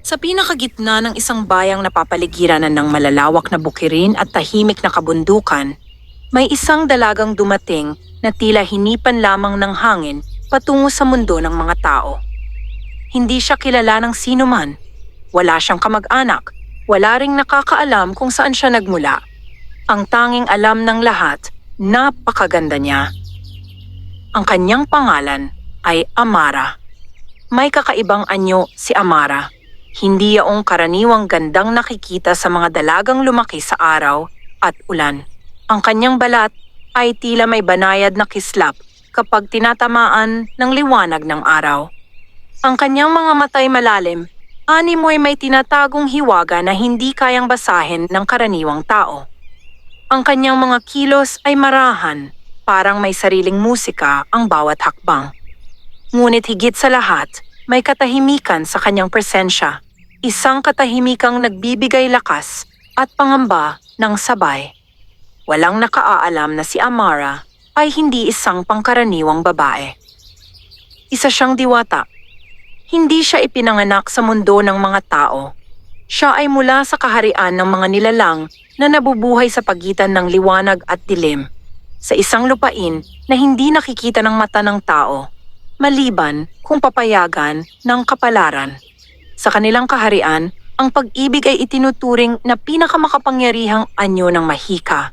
Sa pinakagitna ng isang bayang napapaligiran ng malalawak na bukirin at tahimik na kabundukan, may isang dalagang dumating na tila hinipan lamang ng hangin patungo sa mundo ng mga tao. Hindi siya kilala ng sino man. Wala siyang kamag-anak. Wala ring nakakaalam kung saan siya nagmula. Ang tanging alam ng lahat, napakaganda niya. Ang kanyang pangalan ay Amara. May kakaibang anyo si Amara. Hindi yaong karaniwang gandang nakikita sa mga dalagang lumaki sa araw at ulan. Ang kanyang balat ay tila may banayad na kislap kapag tinatamaan ng liwanag ng araw. Ang kanyang mga matay malalim, animoy may tinatagong hiwaga na hindi kayang basahin ng karaniwang tao. Ang kanyang mga kilos ay marahan, parang may sariling musika ang bawat hakbang. Ngunit higit sa lahat, may katahimikan sa kanyang presensya. Isang katahimikang nagbibigay lakas at pangamba ng sabay. Walang nakaalam na si Amara ay hindi isang pangkaraniwang babae. Isa siyang diwata. Hindi siya ipinanganak sa mundo ng mga tao. Siya ay mula sa kaharian ng mga nilalang na nabubuhay sa pagitan ng liwanag at dilim, sa isang lupain na hindi nakikita ng mata ng tao, maliban kung papayagan ng kapalaran. Sa kanilang kaharian, ang pag-ibig ay itinuturing na pinakamakapangyarihang anyo ng mahika.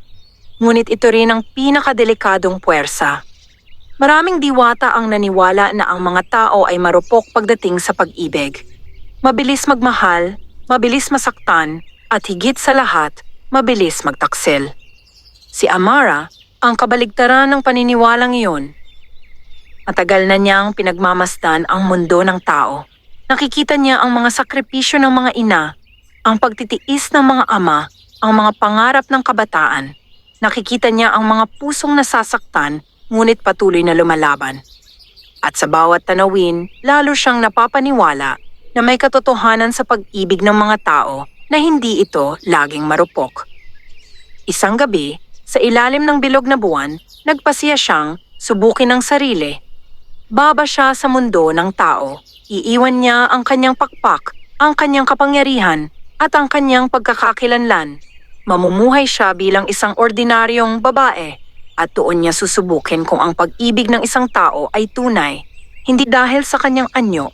Ngunit ito rin ang pinakadelikadong puwersa. Maraming diwata ang naniwala na ang mga tao ay marupok pagdating sa pag-ibig. Mabilis magmahal, mabilis masaktan, at higit sa lahat, mabilis magtaksil. Si Amara, ang kabaligtaran ng paniniwalang iyon. Matagal na niyang pinagmamasdan ang mundo ng tao. Nakikita niya ang mga sakripisyo ng mga ina, ang pagtitiis ng mga ama, ang mga pangarap ng kabataan. Nakikita niya ang mga pusong nasasaktan, ngunit patuloy na lumalaban. At sa bawat tanawin, lalo siyang napapaniwala na may katotohanan sa pag-ibig ng mga tao na hindi ito laging marupok. Isang gabi, sa ilalim ng bilog na buwan, nagpasiya siyang subukin ang sarili. Baba siya sa mundo ng tao. Iiwan niya ang kanyang pakpak, ang kanyang kapangyarihan, at ang kanyang pagkakakilanlan. Mamumuhay siya bilang isang ordinaryong babae at doon niya susubukin kung ang pag-ibig ng isang tao ay tunay, hindi dahil sa kanyang anyo,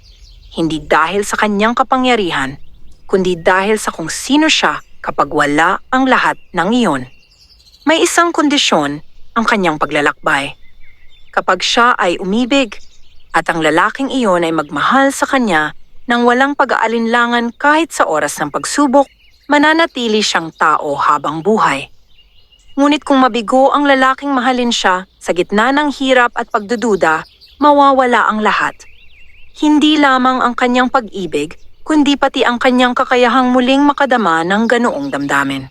hindi dahil sa kanyang kapangyarihan, kundi dahil sa kung sino siya kapag wala ang lahat ng iyon. May isang kondisyon ang kanyang paglalakbay. Kapag siya ay umibig, at ang lalaking iyon ay magmahal sa kanya nang walang pag-aalinlangan kahit sa oras ng pagsubok, mananatili siyang tao habang buhay. Ngunit kung mabigo ang lalaking mahalin siya sa gitna ng hirap at pagdududa, mawawala ang lahat. Hindi lamang ang kanyang pag-ibig, kundi pati ang kanyang kakayahang muling makadama ng ganoong damdamin.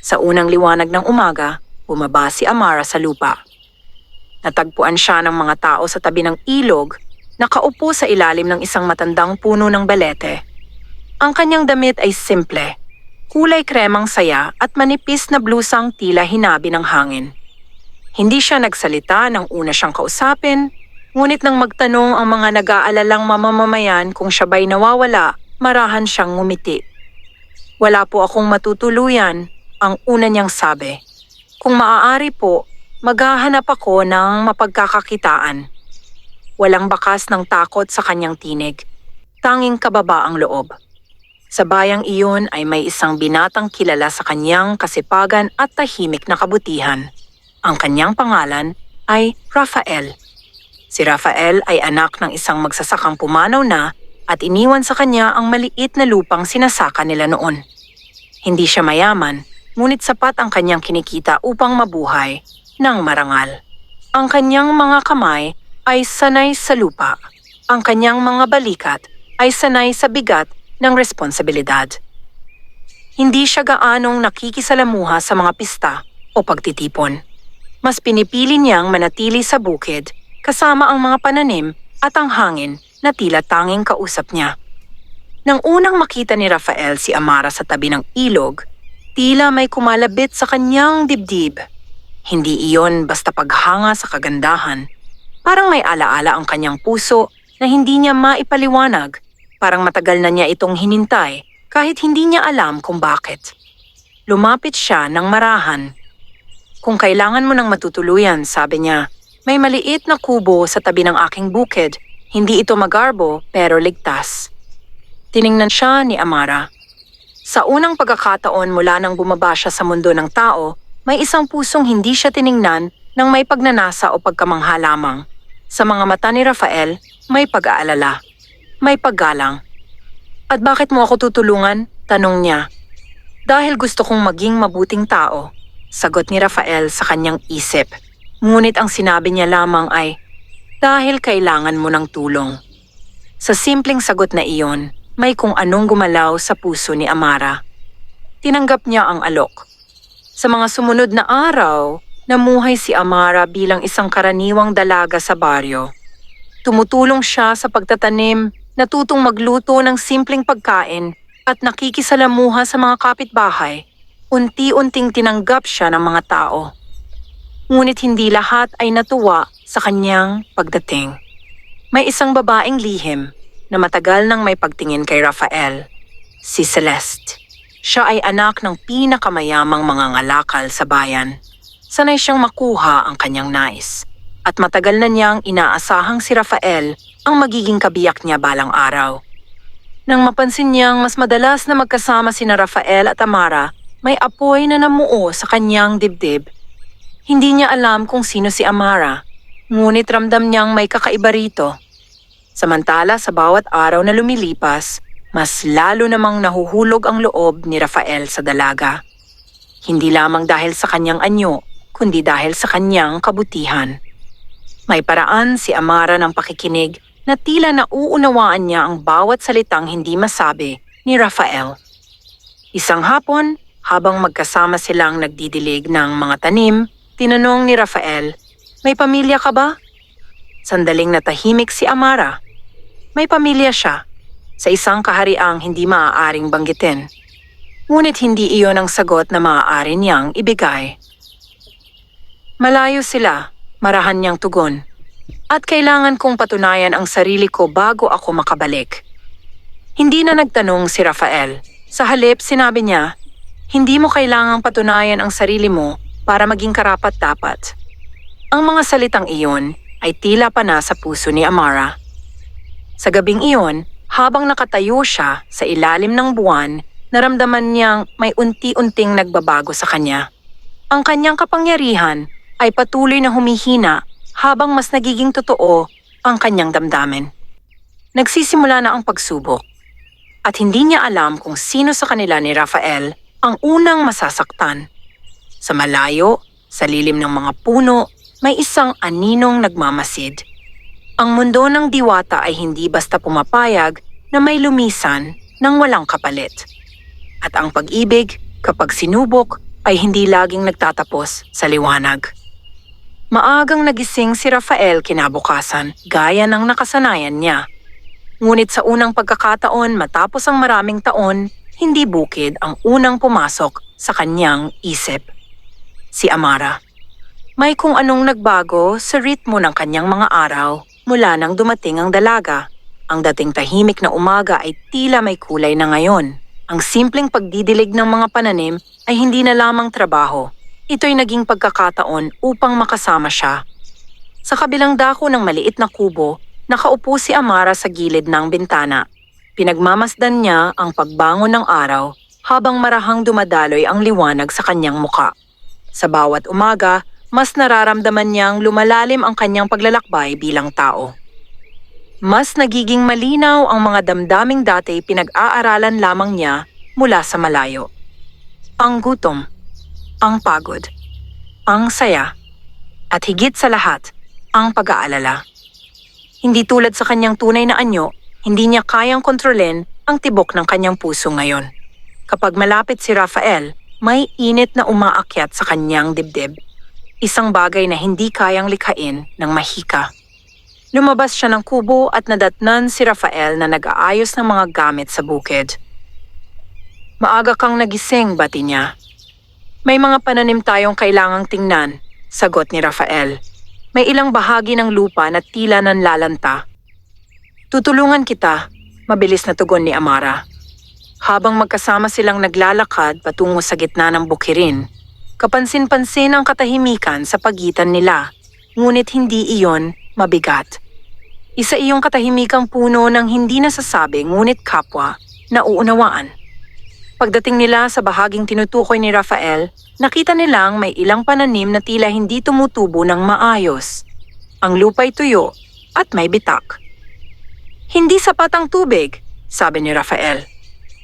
Sa unang liwanag ng umaga, bumaba si Amara sa lupa. Natagpuan siya ng mga tao sa tabi ng ilog, nakaupo sa ilalim ng isang matandang puno ng belete. Ang kanyang damit ay simple, kulay kremang saya at manipis na blusang tila hinabi ng hangin. Hindi siya nagsalita nang una siyang kausapin, ngunit nang magtanong ang mga nag-aalalang mamamayan kung siya ba'y nawawala, marahan siyang ngumiti. "Wala po akong matutuluyan," ang una niyang sabi. "Kung maaari po, maghahanap ako ng mapagkakakitaan." Walang bakas ng takot sa kanyang tinig. Tanging kababaang loob. Sa bayang iyon ay may isang binatang kilala sa kanyang kasipagan at tahimik na kabutihan. Ang kanyang pangalan ay Rafael. Si Rafael ay anak ng isang magsasakang pumanaw na at iniwan sa kanya ang maliit na lupang sinasaka nila noon. Hindi siya mayaman, ngunit sapat ang kanyang kinikita upang mabuhay ng marangal. Ang kanyang mga kamay ay sanay sa lupa. Ang kanyang mga balikat ay sanay sa bigat ng responsibilidad. Hindi siya gaanong nakikisalamuha sa mga pista o pagtitipon. Mas pinipili niyang manatili sa bukid kasama ang mga pananim at ang hangin na tila tanging kausap niya. Nang unang makita ni Rafael si Amara sa tabi ng ilog, tila may kumalabit sa kanyang dibdib. Hindi iyon basta paghanga sa kagandahan. Parang may alaala ang kanyang puso na hindi niya maipaliwanag. Parang matagal na niya itong hinintay kahit hindi niya alam kung bakit. Lumapit siya ng marahan. Kung kailangan mo ng matutuluyan, sabi niya, may maliit na kubo sa tabi ng aking bukid. Hindi ito magarbo pero ligtas. Tiningnan siya ni Amara. Sa unang pagkakataon mula nang bumaba siya sa mundo ng tao, may isang pusong hindi siya tiningnan ng may pagnanasa o pagkamangha lamang. Sa mga mata ni Rafael, may pag-aalala. May paggalang. At bakit mo ako tutulungan? Tanong niya. Dahil gusto kong maging mabuting tao, sagot ni Rafael sa kanyang isip. Ngunit ang sinabi niya lamang ay, dahil kailangan mo ng tulong. Sa simpleng sagot na iyon, may kung anong gumalaw sa puso ni Amara. Tinanggap niya ang alok. Sa mga sumunod na araw, namuhay si Amara bilang isang karaniwang dalaga sa baryo. Tumutulong siya sa pagtatanim, natutong magluto ng simpleng pagkain at nakikisalamuha sa mga kapitbahay. Unti-unting tinanggap siya ng mga tao. Ngunit hindi lahat ay natuwa sa kanyang pagdating. May isang babaeng lihim na matagal nang may pagtingin kay Rafael, si Celeste. Siya ay anak ng pinakamayamang mga ngalakal sa bayan. Sanay siyang makuha ang kanyang nais. At matagal na niyang inaasahang si Rafael ang magiging kabiyak niya balang araw. Nang mapansin niyang mas madalas na magkasama sina Rafael at Amara, may apoy na namuo sa kanyang dibdib. Hindi niya alam kung sino si Amara, ngunit ramdam niyang may kakaiba rito. Samantala sa bawat araw na lumilipas, mas lalo namang nahuhulog ang loob ni Rafael sa dalaga. Hindi lamang dahil sa kanyang anyo, kundi dahil sa kanyang kabutihan. May paraan si Amara ng pakikinig na tila nauunawaan niya ang bawat salitang hindi masabi ni Rafael. Isang hapon, habang magkasama silang nagdidilig ng mga tanim, tinanong ni Rafael, "May pamilya ka ba?" Sandaling natahimik si Amara. May pamilya siya, sa isang kahariang hindi maaaring banggitin. Ngunit hindi iyon ang sagot na maaari niyang ibigay. Malayo sila, marahan niyang tugon. At kailangan kong patunayan ang sarili ko bago ako makabalik. Hindi na nagtanong si Rafael. Sa halip, sinabi niya, hindi mo kailangang patunayan ang sarili mo para maging karapat-dapat. Ang mga salitang iyon ay tila pa na sa puso ni Amara. Sa gabing iyon, habang nakatayo siya sa ilalim ng buwan, naramdaman niyang may unti-unting nagbabago sa kanya. Ang kanyang kapangyarihan ay patuloy na humihina habang mas nagiging totoo ang kanyang damdamin. Nagsisimula na ang pagsubok at hindi niya alam kung sino sa kanila ni Rafael ang unang masasaktan. Sa malayo, sa lilim ng mga puno, may isang aninong nagmamasid. Ang mundo ng diwata ay hindi basta pumapayag na may lumisan ng walang kapalit. At ang pag-ibig, kapag sinubok, ay hindi laging nagtatapos sa liwanag. Maagang nagising si Rafael kinabukasan, gaya ng nakasanayan niya. Ngunit sa unang pagkakataon matapos ang maraming taon, hindi bukid ang unang pumasok sa kanyang isip. Si Amara. May kung anong nagbago sa ritmo ng kanyang mga araw mula nang dumating ang dalaga. Ang dating tahimik na umaga ay tila may kulay na ngayon. Ang simpleng pagdidilig ng mga pananim ay hindi na lamang trabaho. Ito'y naging pagkakataon upang makasama siya. Sa kabilang dako ng maliit na kubo, nakaupo si Amara sa gilid ng bintana. Pinagmamasdan niya ang pagbangon ng araw habang marahang dumadaloy ang liwanag sa kanyang muka. Sa bawat umaga, mas nararamdaman niyang lumalalim ang kanyang paglalakbay bilang tao. Mas nagiging malinaw ang mga damdaming dati pinag-aaralan lamang niya mula sa malayo. Ang gutom, ang pagod, ang saya, at higit sa lahat, ang pag-aalala. Hindi tulad sa kanyang tunay na anyo, hindi niya kayang kontrolin ang tibok ng kanyang puso ngayon. Kapag malapit si Rafael, may init na umaakyat sa kanyang dibdib. Isang bagay na hindi kayang likhain ng mahika. Lumabas siya ng kubo at nadatnan si Rafael na nag-aayos ng mga gamit sa bukid. Maaga kang nagising, bati niya. May mga pananim tayong kailangang tingnan, sagot ni Rafael. May ilang bahagi ng lupa na tila nanlalanta. Tutulungan kita, Mabilis na tugon ni Amara. Habang magkasama silang naglalakad patungo sa gitna ng bukirin, kapansin-pansin ang katahimikan sa pagitan nila, ngunit hindi iyon mabigat. Isa iyong katahimikang puno ng hindi nasasabi ngunit kapwa na uunawaan. Pagdating nila sa bahaging tinutukoy ni Rafael, nakita nilang may ilang pananim na tila hindi tumutubo ng maayos. Ang lupa'y tuyo at may bitak. Hindi sapat ang tubig, sabi ni Rafael.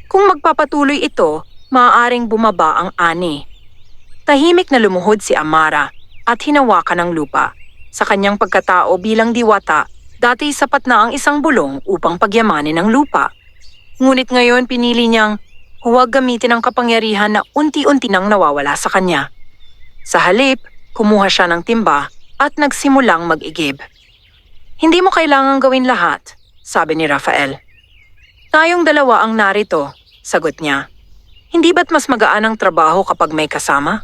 Kung magpapatuloy ito, maaaring bumaba ang ani. Tahimik na lumuhod si Amara at hinawakan ang lupa. Sa kanyang pagkatao bilang diwata, dati sapat na ang isang bulong upang pagyamanin ang lupa. Ngunit ngayon pinili niyang huwag gamitin ang kapangyarihan na unti-unti nang nawawala sa kanya. Sa halip, kumuha siya ng timba at nagsimulang mag-igib. Hindi mo kailangang gawin lahat, sabi ni Rafael. Tayong dalawa ang narito, sagot niya. Hindi ba't mas magaan ang trabaho kapag may kasama?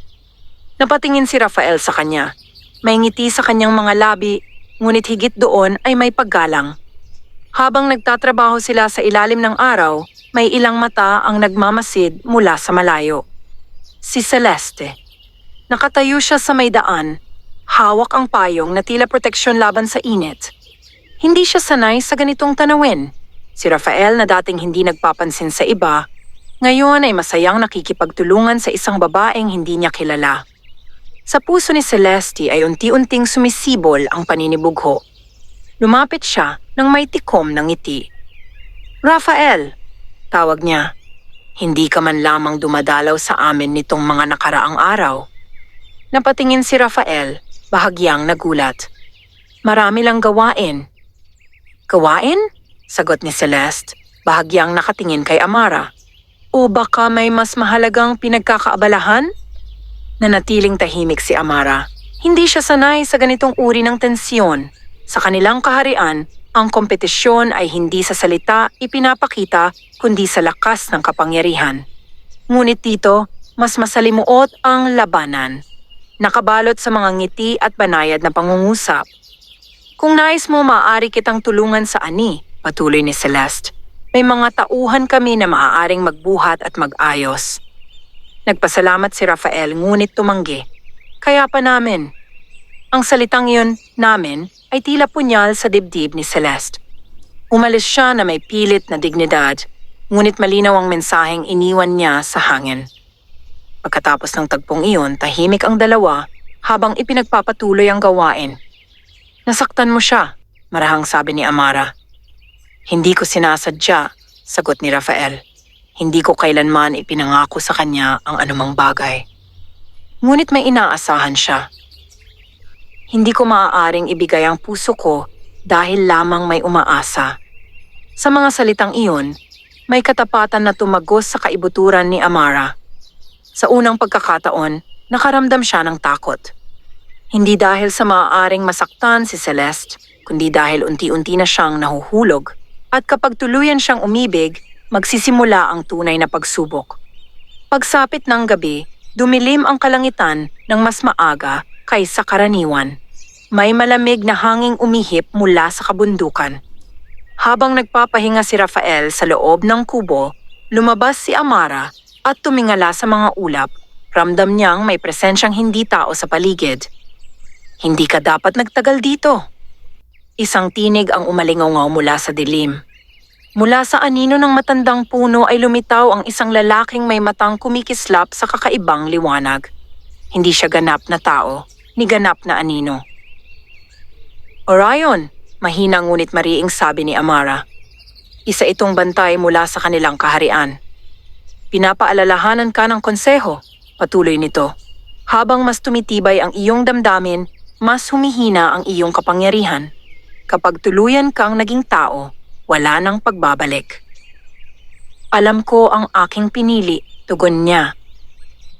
Napatingin si Rafael sa kanya. May ngiti sa kanyang mga labi, ngunit higit doon ay may paggalang. Habang nagtatrabaho sila sa ilalim ng araw, may ilang mata ang nagmamasid mula sa malayo. Si Celeste. Nakatayo siya sa may daan. Hawak ang payong na tila proteksyon laban sa init. Hindi siya sanay sa ganitong tanawin. Si Rafael na dating hindi nagpapansin sa iba, ngayon ay masayang nakikipagtulungan sa isang babaeng hindi niya kilala. Sa puso ni Celeste ay unti-unting sumisibol ang paninibugho. Lumapit siya nang may tikom ng ngiti. Rafael, tawag niya. Hindi ka man lamang dumadalaw sa amin nitong mga nakaraang araw. Napatingin si Rafael, bahagyang nagulat. Marami lang gawain. Gawain? Sagot ni Celeste, bahagyang nakatingin kay Amara. O baka may mas mahalagang pinagkakaabalahan? Nanatiling tahimik si Amara. Hindi siya sanay sa ganitong uri ng tensyon. Sa kanilang kaharian, ang kompetisyon ay hindi sa salita ipinapakita kundi sa lakas ng kapangyarihan. Ngunit dito, mas masalimuot ang labanan. Nakabalot sa mga ngiti at banayad na pangungusap. Kung nais mo, maaari kitang tulungan sa ani, patuloy ni Celeste. May mga tauhan kami na maaaring magbuhat at mag-ayos. Nagpasalamat si Rafael ngunit tumanggi. Kaya pa namin. Ang salitang iyon, namin, ay tila punyal sa dibdib ni Celeste. Umalis siya na may pilit na dignidad, ngunit malinaw ang mensaheng iniwan niya sa hangin. Pagkatapos ng tagpong iyon, tahimik ang dalawa habang ipinagpapatuloy ang gawain. Nasaktan mo siya, marahang sabi ni Amara. Hindi ko sinasadya, sagot ni Rafael. Hindi ko kailanman ipinangako sa kanya ang anumang bagay. Ngunit may inaasahan siya. Hindi ko maaaring ibigay ang puso ko dahil lamang may umaasa. Sa mga salitang iyon, may katapatan na tumagos sa kaibuturan ni Amara. Sa unang pagkakataon, nakaramdam siya ng takot. Hindi dahil sa maaaring masaktan si Celeste, kundi dahil unti-unti na siyang nahuhulog. At kapag tuluyan siyang umibig, magsisimula ang tunay na pagsubok. Pagsapit ng gabi, dumilim ang kalangitan ng mas maaga kaysa karaniwan. May malamig na hanging umihip mula sa kabundukan. Habang nagpapahinga si Rafael sa loob ng kubo, lumabas si Amara at tumingala sa mga ulap. Ramdam niyang may presensyang hindi tao sa paligid. Hindi ka dapat nagtagal dito. Isang tinig ang umalingaw mula sa dilim. Mula sa anino ng matandang puno ay lumitaw ang isang lalaking may matang kumikislap sa kakaibang liwanag. Hindi siya ganap na tao, ni ganap na anino. Orion, mahina ngunit mariing sabi ni Amara. Isa itong bantay mula sa kanilang kaharian. Pinapaalalahanan ka ng konseho, patuloy nito. Habang mas tumitibay ang iyong damdamin, mas humihina ang iyong kapangyarihan. Kapag tuluyan kang naging tao, wala nang pagbabalik. Alam ko ang aking pinili, tugon niya.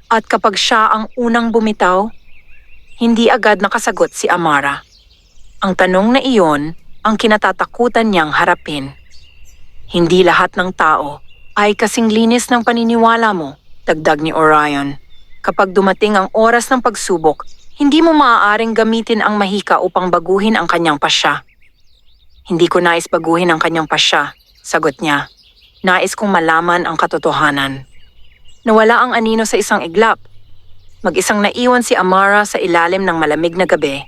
At kapag siya ang unang bumitaw, hindi agad nakasagot si Amara. Ang tanong na iyon ang kinatatakutan niyang harapin. Hindi lahat ng tao ay kasing linis ng paniniwala mo, dagdag ni Orion. Kapag dumating ang oras ng pagsubok, hindi mo maaaring gamitin ang mahika upang baguhin ang kanyang pasya. Hindi ko nais baguhin ang kanyang pasya, sagot niya. Nais kong malaman ang katotohanan. Nawala ang anino sa isang iglap. Mag-isang naiwan si Amara sa ilalim ng malamig na gabi.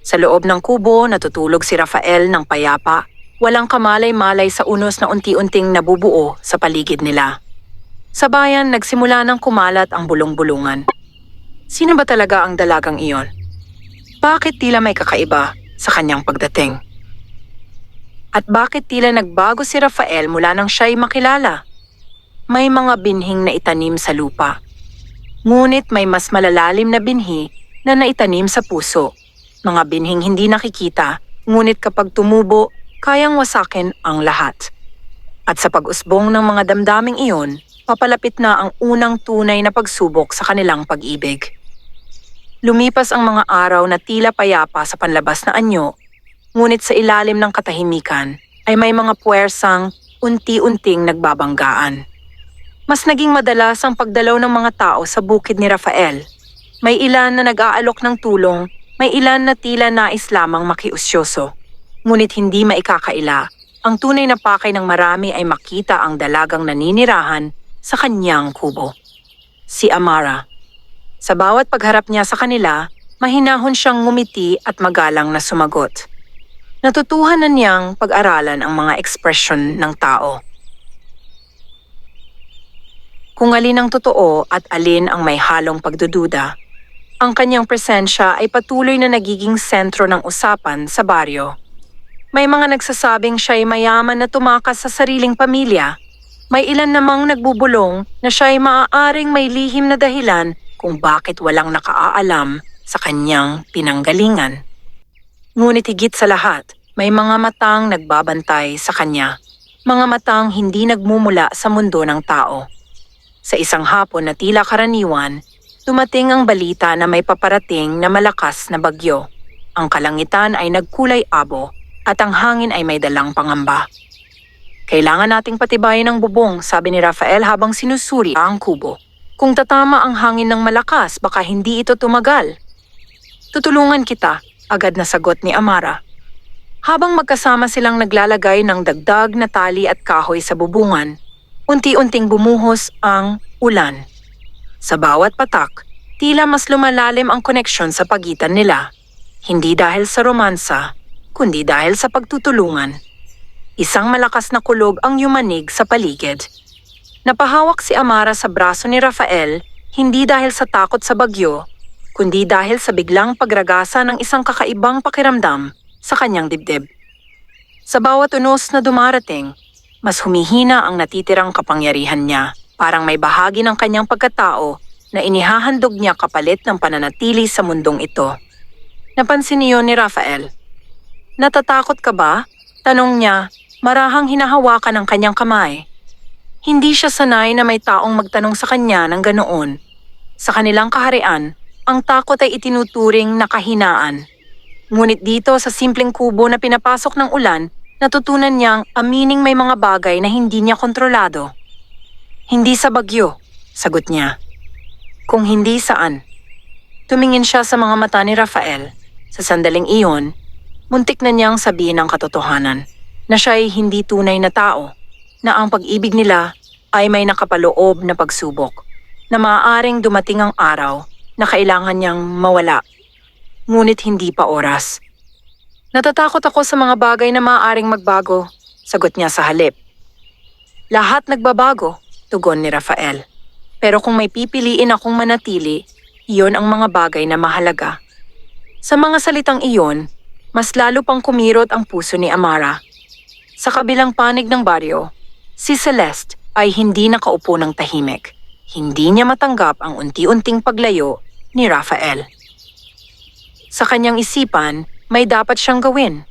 Sa loob ng kubo, natutulog si Rafael ng payapa, walang kamalay-malay sa unos na unti-unting nabubuo sa paligid nila. Sa bayan, nagsimula ng kumalat ang bulong-bulungan. Sino ba talaga ang dalagang iyon? Bakit tila may kakaiba sa kanyang pagdating? At bakit tila nagbago si Rafael mula nang siya'y makilala? May mga binhing na itanim sa lupa. Ngunit may mas malalalim na binhi na naitanim sa puso. Mga binhing hindi nakikita, ngunit kapag tumubo, kayang wasakin ang lahat. At sa pag-usbong ng mga damdaming iyon, papalapit na ang unang tunay na pagsubok sa kanilang pag-ibig. Lumipas ang mga araw na tila payapa sa panlabas na anyo, ngunit sa ilalim ng katahimikan ay may mga puwersang unti-unting nagbabanggaan. Mas naging madalas ang pagdalaw ng mga tao sa bukid ni Rafael. May ilan na nag-aalok ng tulong, may ilan na tila nais lamang makiusyoso. Ngunit hindi maikakaila, ang tunay na pakay ng marami ay makita ang dalagang naninirahan sa kanyang kubo. Si Amara. Sa bawat pagharap niya sa kanila, mahinahon siyang ngumiti at magalang na sumagot. Natutuhan na niyang pag-aralan ang mga ekspresyon ng tao. Kung alin ang totoo at alin ang may halong pagdududa, ang kanyang presensya ay patuloy na nagiging sentro ng usapan sa baryo. May mga nagsasabing siya'y mayaman na tumakas sa sariling pamilya. May ilan namang nagbubulong na siya'y maaaring may lihim na dahilan kung bakit walang nakaaalam sa kanyang pinanggalingan. Ngunit higit sa lahat, may mga matang nagbabantay sa kanya. Mga matang hindi nagmumula sa mundo ng tao. Sa isang hapon na tila karaniwan, dumating ang balita na may paparating na malakas na bagyo. Ang kalangitan ay nagkulay abo at ang hangin ay may dalang pangamba. Kailangan nating patibayin ang bubong, sabi ni Rafael habang sinusuri ang kubo. Kung tatama ang hangin ng malakas, baka hindi ito tumagal. Tutulungan kita, agad na sagot ni Amara. Habang magkasama silang naglalagay ng dagdag na tali at kahoy sa bubungan, unti-unting bumuhos ang ulan. Sa bawat patak, tila mas lumalalim ang koneksyon sa pagitan nila. Hindi dahil sa romansa, kundi dahil sa pagtutulungan. Isang malakas na kulog ang yumanig sa paligid. Napahawak si Amara sa braso ni Rafael, hindi dahil sa takot sa bagyo, kundi dahil sa biglang pagragasa ng isang kakaibang pakiramdam sa kanyang dibdib. Sa bawat unos na dumarating, mas humihina ang natitirang kapangyarihan niya, parang may bahagi ng kanyang pagkatao na inihahandog niya kapalit ng pananatili sa mundong ito. Napansin niyo ni Rafael. Natatakot ka ba? Tanong niya, marahang hinahawakan ang kanyang kamay. Hindi siya sanay na may taong magtanong sa kanya ng ganoon. Sa kanilang kaharian, ang takot ay itinuturing na kahinaan. Ngunit dito sa simpleng kubo na pinapasok ng ulan, natutunan niyang amining may mga bagay na hindi niya kontrolado. Hindi sa bagyo, sagot niya. Kung hindi saan? Tumingin siya sa mga mata ni Rafael. Sa sandaling iyon, muntik na niyang sabihin ang katotohanan, na siya'y hindi tunay na tao, na ang pag-ibig nila ay may nakapaloob na pagsubok, na maaaring dumating ang araw na kailangan niyang mawala. Ngunit hindi pa oras. Natatakot ako sa mga bagay na maaaring magbago, sagot niya sa halip. Lahat nagbabago, tugon ni Rafael. Pero kung may pipiliin akong manatili, iyon ang mga bagay na mahalaga. Sa mga salitang iyon, mas lalo pang kumirot ang puso ni Amara. Sa kabilang panig ng baryo, si Celeste ay hindi nakaupo ng tahimik. Hindi niya matanggap ang unti-unting paglayo ni Rafael. Sa kanyang isipan, may dapat siyang gawin.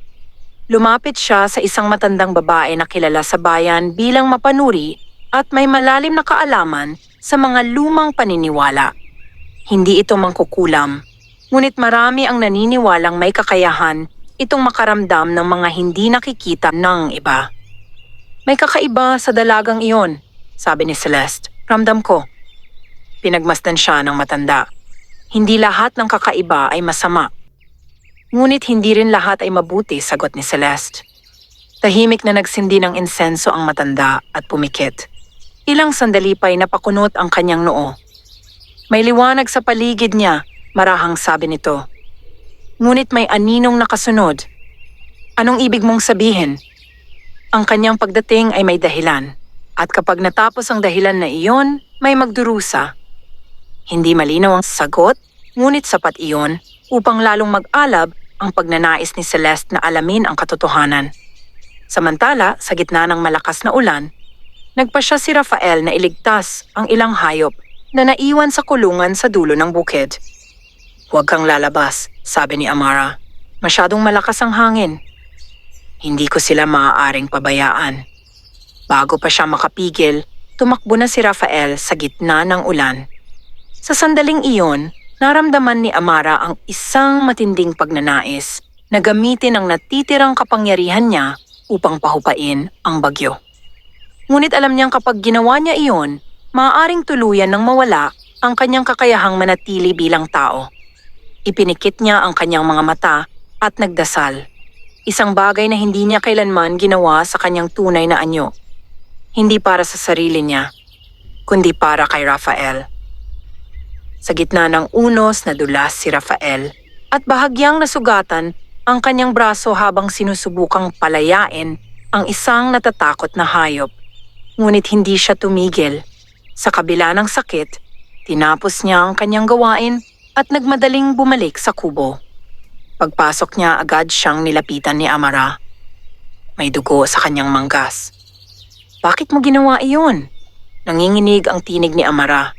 Lumapit siya sa isang matandang babae na kilala sa bayan bilang mapanuri at may malalim na kaalaman sa mga lumang paniniwala. Hindi ito mangkukulam, ngunit marami ang naniniwalang may kakayahan itong makaramdam ng mga hindi nakikita ng iba. May kakaiba sa dalagang iyon, sabi ni Celeste. Ramdam ko. Pinagmasdan siya ng matanda. Hindi lahat ng kakaiba ay masama. Ngunit hindi rin lahat ay mabuti, sagot ni Celeste. Tahimik na nagsindi ng insenso ang matanda at pumikit. Ilang sandali pa'y napakunot ang kanyang noo. May liwanag sa paligid niya, marahang sabi nito. Ngunit may aninong nakasunod. Anong ibig mong sabihin? Ang kanyang pagdating ay may dahilan. At kapag natapos ang dahilan na iyon, may magdurusa. Hindi malinaw ang sagot, ngunit sapat iyon upang lalong mag-alab ang pagnanais ni Celeste na alamin ang katotohanan. Samantala, sa gitna ng malakas na ulan, nagpasya si Rafael na iligtas ang ilang hayop na naiwan sa kulungan sa dulo ng bukid. Huwag kang lalabas, sabi ni Amara. Masyadong malakas ang hangin. Hindi ko sila maaaring pabayaan. Bago pa siya makapigil, tumakbo na si Rafael sa gitna ng ulan. Sa sandaling iyon, naramdaman ni Amara ang isang matinding pagnanais na gamitin ang natitirang kapangyarihan niya upang pahupain ang bagyo. Ngunit alam niyang kapag ginawa niya iyon, maaaring tuluyan ng mawala ang kanyang kakayahang manatili bilang tao. Ipinikit niya ang kanyang mga mata at nagdasal. Isang bagay na hindi niya kailanman ginawa sa kanyang tunay na anyo. Hindi para sa sarili niya, kundi para kay Rafael. Sa gitna ng unos nadulas si Rafael at bahagyang nasugatan ang kanyang braso habang sinusubukang palayain ang isang natatakot na hayop. Ngunit hindi siya tumigil. Sa kabila ng sakit, tinapos niya ang kanyang gawain at nagmadaling bumalik sa kubo. Pagpasok niya agad siyang nilapitan ni Amara. May dugo sa kanyang manggas. Bakit mo ginawa iyon? Nanginginig ang tinig ni Amara.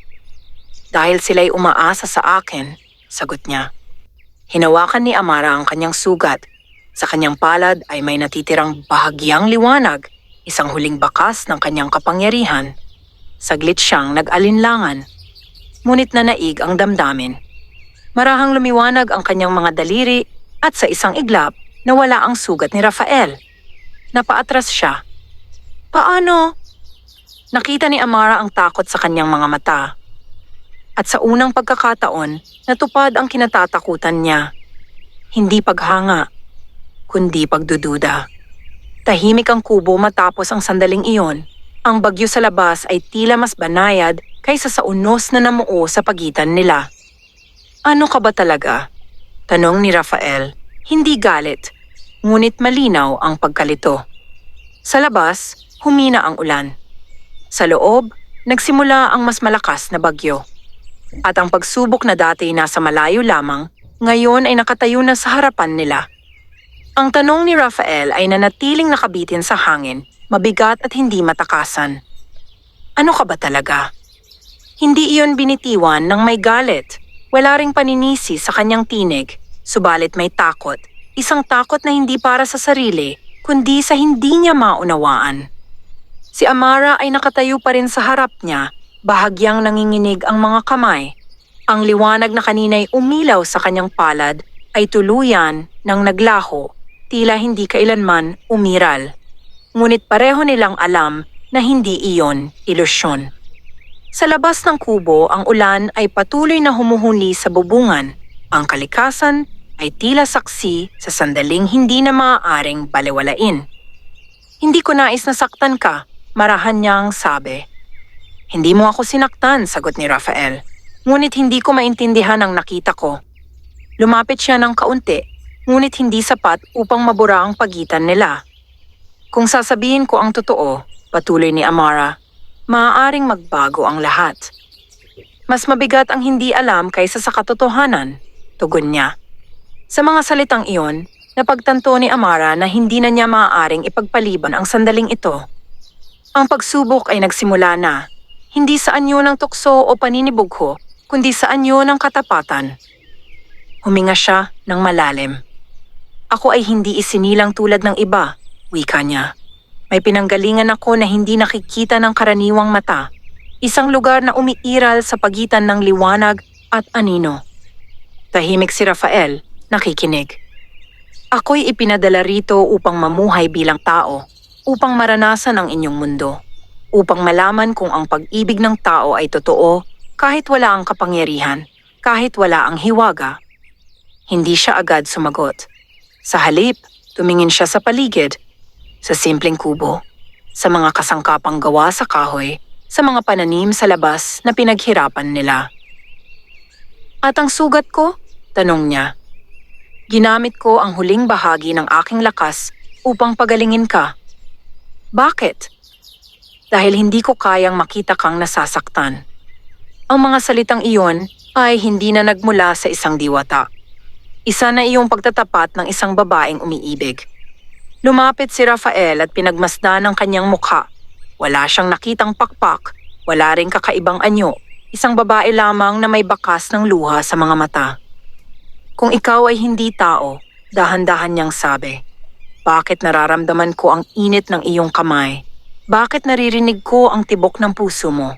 Dahil sila'y umaasa sa akin, sagot niya. Hinawakan ni Amara ang kanyang sugat. Sa kanyang palad ay may natitirang bahagyang liwanag, isang huling bakas ng kanyang kapangyarihan. Saglit siyang nag-alinlangan, ngunit nanaig ang damdamin. Marahang lumiwanag ang kanyang mga daliri at sa isang iglap nawala ang sugat ni Rafael. Napaatras siya. Paano? Nakita ni Amara ang takot sa kanyang mga mata. At sa unang pagkakataon, natupad ang kinatatakutan niya. Hindi paghanga, kundi pagdududa. Tahimik ang kubo matapos ang sandaling iyon. Ang bagyo sa labas ay tila mas banayad kaysa sa unos na namuo sa pagitan nila. Ano ka ba talaga? Tanong ni Rafael, hindi galit, ngunit malinaw ang pagkalito. Sa labas, humina ang ulan. Sa loob, nagsimula ang mas malakas na bagyo. At ang pagsubok na dati nasa malayo lamang, ngayon ay nakatayo na sa harapan nila. Ang tanong ni Rafael ay nanatiling nakabitin sa hangin, mabigat at hindi matakasan. Ano ka ba talaga? Hindi iyon binitiwan ng may galit. Wala ring paninisi sa kanyang tinig, subalit may takot. Isang takot na hindi para sa sarili, kundi sa hindi niya maunawaan. Si Amara ay nakatayo pa rin sa harap niya, bahagyang nanginginig ang mga kamay. Ang liwanag na kanina'y umilaw sa kanyang palad ay tuluyan ng naglaho, tila hindi kailanman umiral. Ngunit pareho nilang alam na hindi iyon ilusyon. Sa labas ng kubo, ang ulan ay patuloy na humuhuli sa bubungan. Ang kalikasan ay tila saksi sa sandaling hindi na maaaring balewalain. Hindi ko nais na saktan ka, marahan niyang sabi. Hindi mo ako sinaktan, sagot ni Rafael. Ngunit hindi ko maintindihan ang nakita ko. Lumapit siya ng kaunti, ngunit hindi sapat upang mabura ang pagitan nila. Kung sasabihin ko ang totoo, patuloy ni Amara, maaaring magbago ang lahat. Mas mabigat ang hindi alam kaysa sa katotohanan, tugon niya. Sa mga salitang iyon, napagtanto ni Amara na hindi na niya maaaring ipagpaliban ang sandaling ito. Ang pagsubok ay nagsimula na. Hindi sa anyo ng tukso o paninibugho, kundi sa anyo ng katapatan. Huminga siya ng malalim. Ako ay hindi isinilang tulad ng iba, wika niya. May pinanggalingan ako na hindi nakikita ng karaniwang mata. Isang lugar na umiiral sa pagitan ng liwanag at anino. Tahimik si Rafael, nakikinig. Ako'y ipinadala rito upang mamuhay bilang tao, upang maranasan ang inyong mundo. Upang malaman kung ang pag-ibig ng tao ay totoo kahit wala ang kapangyarihan, kahit wala ang hiwaga. Hindi siya agad sumagot. Sa halip, tumingin siya sa paligid. Sa simpleng kubo, sa mga kasangkapang gawa sa kahoy, sa mga pananim sa labas na pinaghirapan nila. At ang sugat ko? Tanong niya. Ginamit ko ang huling bahagi ng aking lakas upang pagalingin ka. Bakit? Dahil hindi ko kayang makita kang nasasaktan. Ang mga salitang iyon ay hindi na nagmula sa isang diwata. Isa na iyong pagtatapat ng isang babaeng umiibig. Lumapit si Rafael at pinagmasdan ang kanyang mukha. Wala siyang nakitang pakpak, wala ring kakaibang anyo. Isang babae lamang na may bakas ng luha sa mga mata. Kung ikaw ay hindi tao, dahan-dahan niyang sabi. Bakit nararamdaman ko ang init ng iyong kamay? Bakit naririnig ko ang tibok ng puso mo?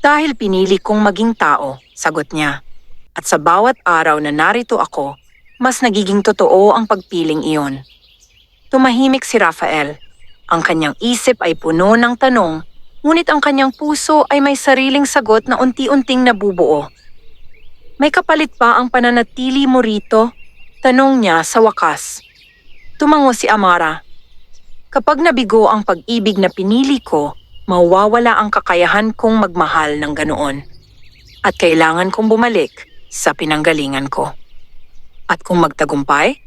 Dahil pinili kong maging tao, sagot niya. At sa bawat araw na narito ako, mas nagiging totoo ang pagpiling iyon. Tumahimik si Rafael. Ang kanyang isip ay puno ng tanong, ngunit ang kanyang puso ay may sariling sagot na unti-unting nabubuo. May kapalit ba ang pananatili mo rito? Tanong niya sa wakas. Tumango si Amara. Kapag nabigo ang pag-ibig na pinili ko, mawawala ang kakayahan kong magmahal ng ganoon. At kailangan kong bumalik sa pinanggalingan ko. At kung magtagumpay,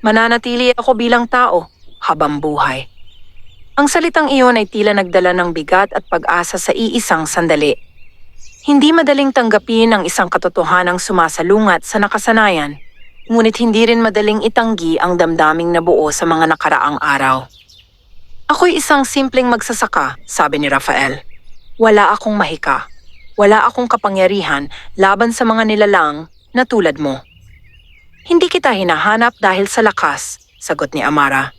mananatili ako bilang tao habang buhay. Ang salitang iyon ay tila nagdala ng bigat at pag-asa sa iisang sandali. Hindi madaling tanggapin ang isang katotohanang sumasalungat sa nakasanayan, ngunit hindi rin madaling itanggi ang damdaming nabuo sa mga nakaraang araw. Ako'y isang simpleng magsasaka, sabi ni Rafael. Wala akong mahika. Wala akong kapangyarihan laban sa mga nilalang na tulad mo. Hindi kita hinahanap dahil sa lakas, sagot ni Amara,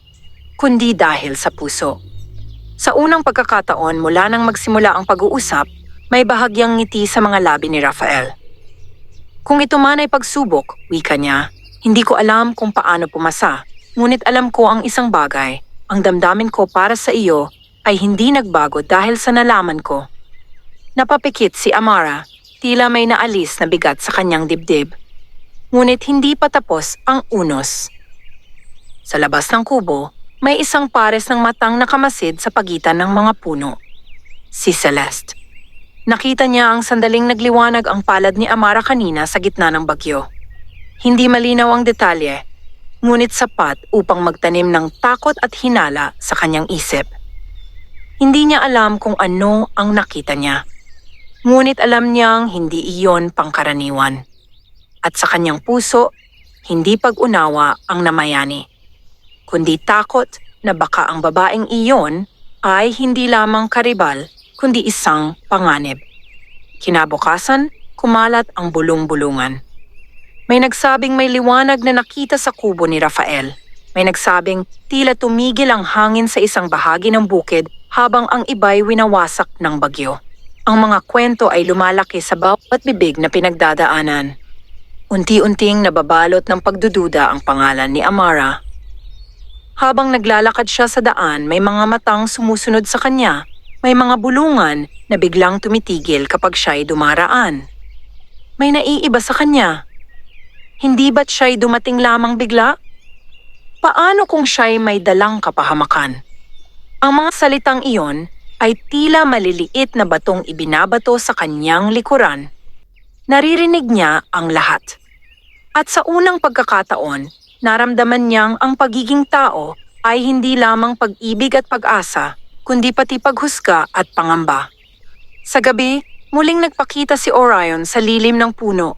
kundi dahil sa puso. Sa unang pagkakataon mula nang magsimula ang pag-uusap, may bahagyang ngiti sa mga labi ni Rafael. Kung ito man ay pagsubok, wika niya, hindi ko alam kung paano pumasa, ngunit alam ko ang isang bagay, ang damdamin ko para sa iyo ay hindi nagbago dahil sa nalaman ko. Napapikit si Amara, tila may naalis na bigat sa kanyang dibdib. Ngunit hindi pa tapos ang unos. Sa labas ng kubo, may isang pares ng matang nakamasid sa pagitan ng mga puno. Si Celeste. Nakita niya ang sandaling nagliwanag ang palad ni Amara kanina sa gitna ng bagyo. Hindi malinaw ang detalye, ngunit sapat upang magtanim ng takot at hinala sa kanyang isip. Hindi niya alam kung ano ang nakita niya, ngunit alam niyang hindi iyon pangkaraniwan. At sa kanyang puso, hindi pag-unawa ang namayani, kundi takot na baka ang babaeng iyon ay hindi lamang karibal, kundi isang panganib. Kinabukasan, kumalat ang bulong-bulungan. May nagsabing may liwanag na nakita sa kubo ni Rafael. May nagsabing tila tumigil ang hangin sa isang bahagi ng bukid habang ang iba'y winawasak ng bagyo. Ang mga kwento ay lumalaki sa bawat bibig na pinagdadaanan. Unti-unting nababalot ng pagdududa ang pangalan ni Amara. Habang naglalakad siya sa daan, may mga matang sumusunod sa kanya. May mga bulungan na biglang tumitigil kapag siya'y dumaraan. May naiiba sa kanya. Hindi ba't siya'y dumating lamang bigla? Paano kung siya'y may dalang kapahamakan? Ang mga salitang iyon ay tila maliliit na batong ibinabato sa kanyang likuran. Naririnig niya ang lahat. At sa unang pagkakataon, naramdaman niyang ang pagiging tao ay hindi lamang pag-ibig at pag-asa, kundi pati paghusga at pangamba. Sa gabi, muling nagpakita si Orion sa lilim ng puno.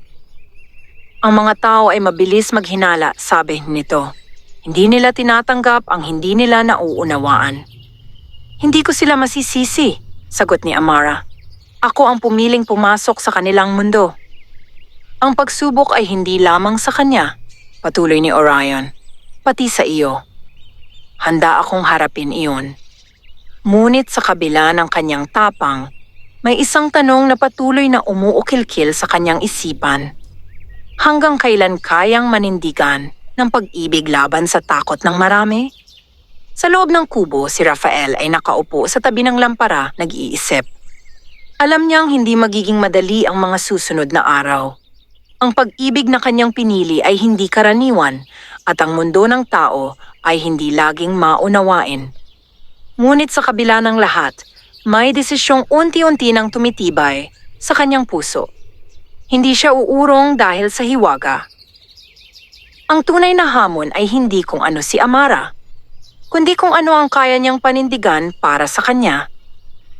Ang mga tao ay mabilis maghinala, sabi nito. Hindi nila tinatanggap ang hindi nila nauunawaan. Hindi ko sila masisisi, sagot ni Amara. Ako ang pumiling pumasok sa kanilang mundo. Ang pagsubok ay hindi lamang sa kanya, patuloy ni Orion, pati sa iyo. Handa akong harapin iyon. Ngunit sa kabila ng kanyang tapang, may isang tanong na patuloy na umuukilkil sa kanyang isipan. Hanggang kailan kayang manindigan ng pag-ibig laban sa takot ng marami? Sa loob ng kubo, si Rafael ay nakaupo sa tabi ng lampara, nag-iisip. Alam niyang hindi magiging madali ang mga susunod na araw. Ang pag-ibig na kanyang pinili ay hindi karaniwan at ang mundo ng tao ay hindi laging maunawain. Ngunit sa kabila ng lahat, may desisyong unti-unti nang tumitibay sa kanyang puso. Hindi siya uurong dahil sa hiwaga. Ang tunay na hamon ay hindi kung ano si Amara, kundi kung ano ang kaya niyang panindigan para sa kanya.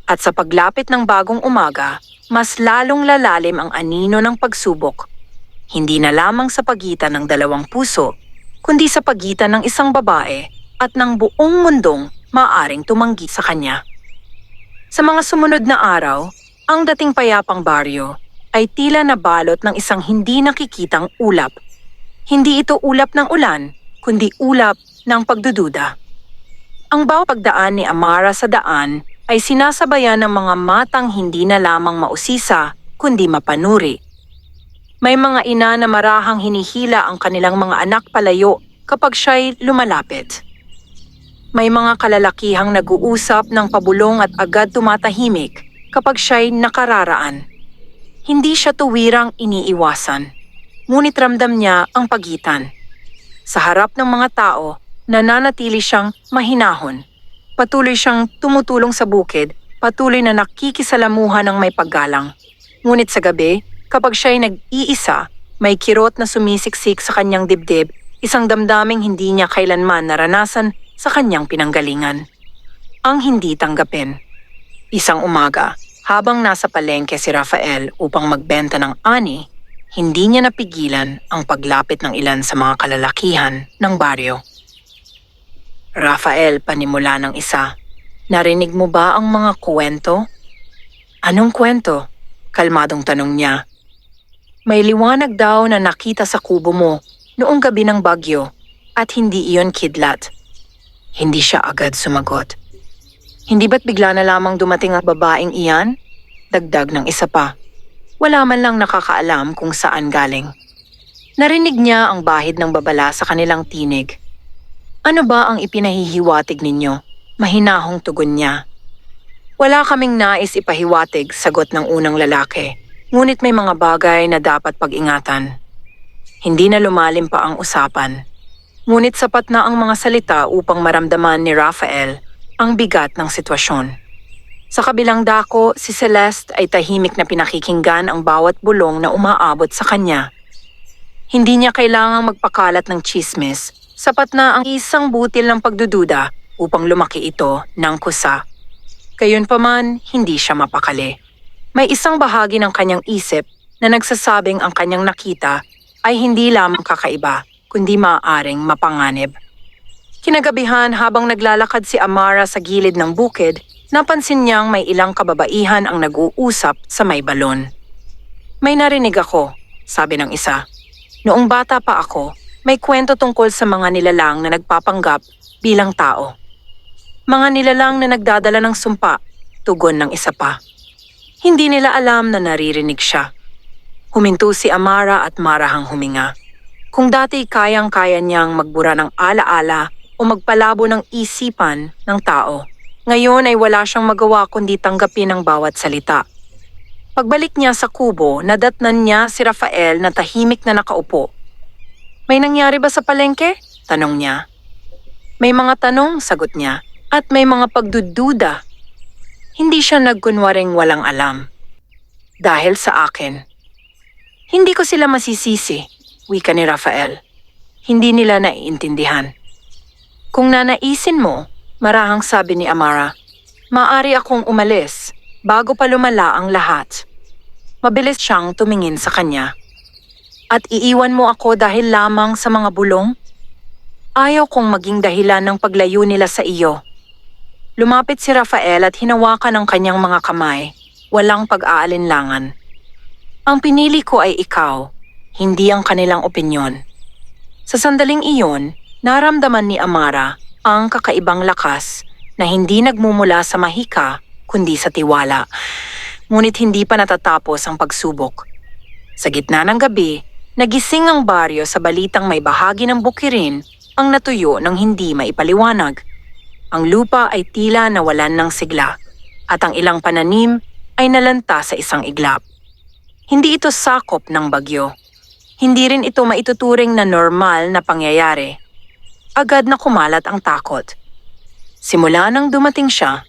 At sa paglapit ng bagong umaga, mas lalong lalalim ang anino ng pagsubok. Hindi na lamang sa pagitan ng dalawang puso, kundi sa pagitan ng isang babae at ng buong mundong maaring tumanggi sa kanya. Sa mga sumunod na araw, ang dating payapang baryo ay tila nabalot ng isang hindi nakikitang ulap. Hindi ito ulap ng ulan, kundi ulap ng pagdududa. Ang bawat pagdaan ni Amara sa daan ay sinasabayan ng mga matang hindi na lamang mausisa, kundi mapanuri. May mga ina na marahang hinihila ang kanilang mga anak palayo kapag siya'y lumalapit. May mga kalalakihang nag-uusap ng pabulong at agad tumatahimik kapag siya'y nakararaan. Hindi siya tuwirang iniiwasan, ngunit ramdam niya ang pagitan. Sa harap ng mga tao, nananatili siyang mahinahon. Patuloy siyang tumutulong sa bukid, patuloy na nakikisalamuha ng may paggalang. Ngunit sa gabi, kapag siya'y nag-iisa, may kirot na sumisiksik sa kanyang dibdib, isang damdaming hindi niya kailanman naranasan sa kanyang pinanggalingan. Ang hindi tanggapin. Isang umaga, habang nasa palengke si Rafael upang magbenta ng ani, hindi niya napigilan ang paglapit ng ilan sa mga kalalakihan ng baryo. Rafael, panimula ng isa. Narinig mo ba ang mga kwento? Anong kwento? Kalmadong tanong niya. May liwanag daw na nakita sa kubo mo noong gabi ng bagyo at hindi iyon kidlat. Hindi siya agad sumagot. Hindi ba't bigla na lamang dumating ang babaeng iyan? Dagdag ng isa pa. Wala man lang nakakaalam kung saan galing. Narinig niya ang bahid ng babala sa kanilang tinig. Ano ba ang ipinahihiwatig ninyo? Mahinahong tugon niya. Wala kaming nais ipahiwatig, sagot ng unang lalaki. Ngunit may mga bagay na dapat pag-ingatan. Hindi na lumalim pa ang usapan. Ngunit sapat na ang mga salita upang maramdaman ni Rafael ang bigat ng sitwasyon. Sa kabilang dako, si Celeste ay tahimik na pinakikinggan ang bawat bulong na umaabot sa kanya. Hindi niya kailangang magpakalat ng tsismis. Sapat na ang isang butil ng pagdududa upang lumaki ito ng kusa. Gayunpaman, hindi siya mapakali. May isang bahagi ng kanyang isip na nagsasabing ang kanyang nakita ay hindi lamang kakaiba, kundi maaaring mapanganib. Kinagabihan habang naglalakad si Amara sa gilid ng bukid, napansin niyang may ilang kababaihan ang nag-uusap sa may balon. May narinig ako, sabi ng isa. Noong bata pa ako, may kwento tungkol sa mga nilalang na nagpapanggap bilang tao. Mga nilalang na nagdadala ng sumpa, tugon ng isa pa. Hindi nila alam na naririnig siya. Huminto si Amara at marahang huminga. Kung dati kayang-kaya niyang magbura ng alaala o magpalabo ng isipan ng tao, ngayon ay wala siyang magawa kundi tanggapin ang bawat salita. Pagbalik niya sa kubo, nadatnan niya si Rafael na tahimik na nakaupo. May nangyari ba sa palengke? Tanong niya. May mga tanong, sagot niya, at may mga pagdududa. Hindi siya nagkunwaring walang alam. Dahil sa akin. Hindi ko sila masisisi, wika ni Rafael. Hindi nila naiintindihan. Kung nanaisin mo, marahang sabi ni Amara, maaari akong umalis bago pa lumala ang lahat. Mabilis siyang tumingin sa kanya. At iiwan mo ako dahil lamang sa mga bulong? Ayaw kong maging dahilan ng paglayo nila sa iyo. Lumapit si Rafael at hinawakan ang kanyang mga kamay, walang pag-aalinlangan. Ang pinili ko ay ikaw, hindi ang kanilang opinyon. Sa sandaling iyon, naramdaman ni Amara ang kakaibang lakas na hindi nagmumula sa mahika kundi sa tiwala. Ngunit hindi pa natatapos ang pagsubok. Sa gitna ng gabi, nagising ang baryo sa balitang may bahagi ng bukirin ang natuyo ng hindi maipaliwanag. Ang lupa ay tila nawalan ng sigla at ang ilang pananim ay nalanta sa isang iglap. Hindi ito sakop ng bagyo. Hindi rin ito maituturing na normal na pangyayari. agad na kumalat ang takot. Simula nang dumating siya,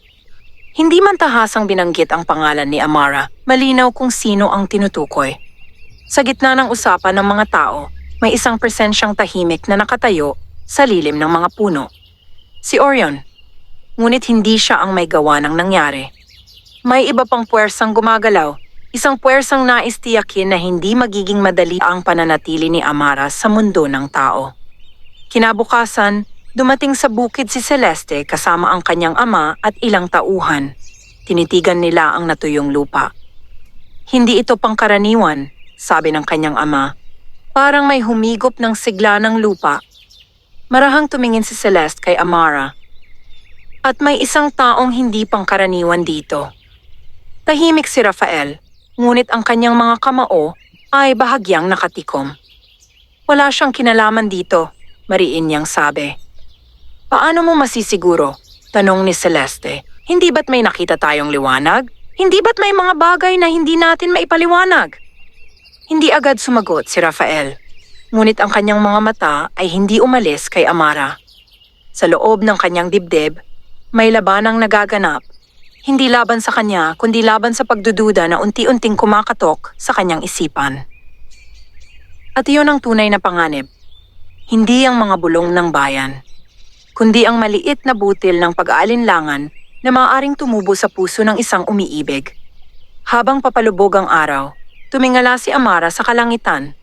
hindi man tahasang binanggit ang pangalan ni Amara, malinaw kung sino ang tinutukoy. Sa gitna ng usapan ng mga tao, may isang presensyang tahimik na nakatayo sa lilim ng mga puno. Si Orion. Ngunit hindi siya ang may gawa ng nangyari. May iba pang puwersang gumagalaw, isang puwersang nais tiyakin na hindi magiging madali ang pananatili ni Amara sa mundo ng tao. Kinabukasan, dumating sa bukid si Celeste kasama ang kanyang ama at ilang tauhan. Tinitigan nila ang natuyong lupa. Hindi ito pangkaraniwan, sabi ng kanyang ama. Parang may humigop ng sigla ng lupa. Marahang tumingin si Celeste kay Amara. At may isang taong hindi pangkaraniwan dito. Tahimik si Rafael, ngunit ang kanyang mga kamao ay bahagyang nakatikom. Wala siyang kinalaman dito, mariin niyang sabi. Paano mo masisiguro? Tanong ni Celeste. Hindi ba't may nakita tayong liwanag? Hindi ba't may mga bagay na hindi natin maipaliwanag? Hindi agad sumagot si Rafael. Ngunit ang kanyang mga mata ay hindi umalis kay Amara. Sa loob ng kanyang dibdib, may labanang nagaganap. Hindi laban sa kanya, kundi laban sa pagdududa na unti-unting kumakatok sa kanyang isipan. At iyon ang tunay na panganib. Hindi ang mga bulong ng bayan, kundi ang maliit na butil ng pag-aalinlangan na maaaring tumubo sa puso ng isang umiibig. Habang papalubog ang araw, tumingala si Amara sa kalangitan.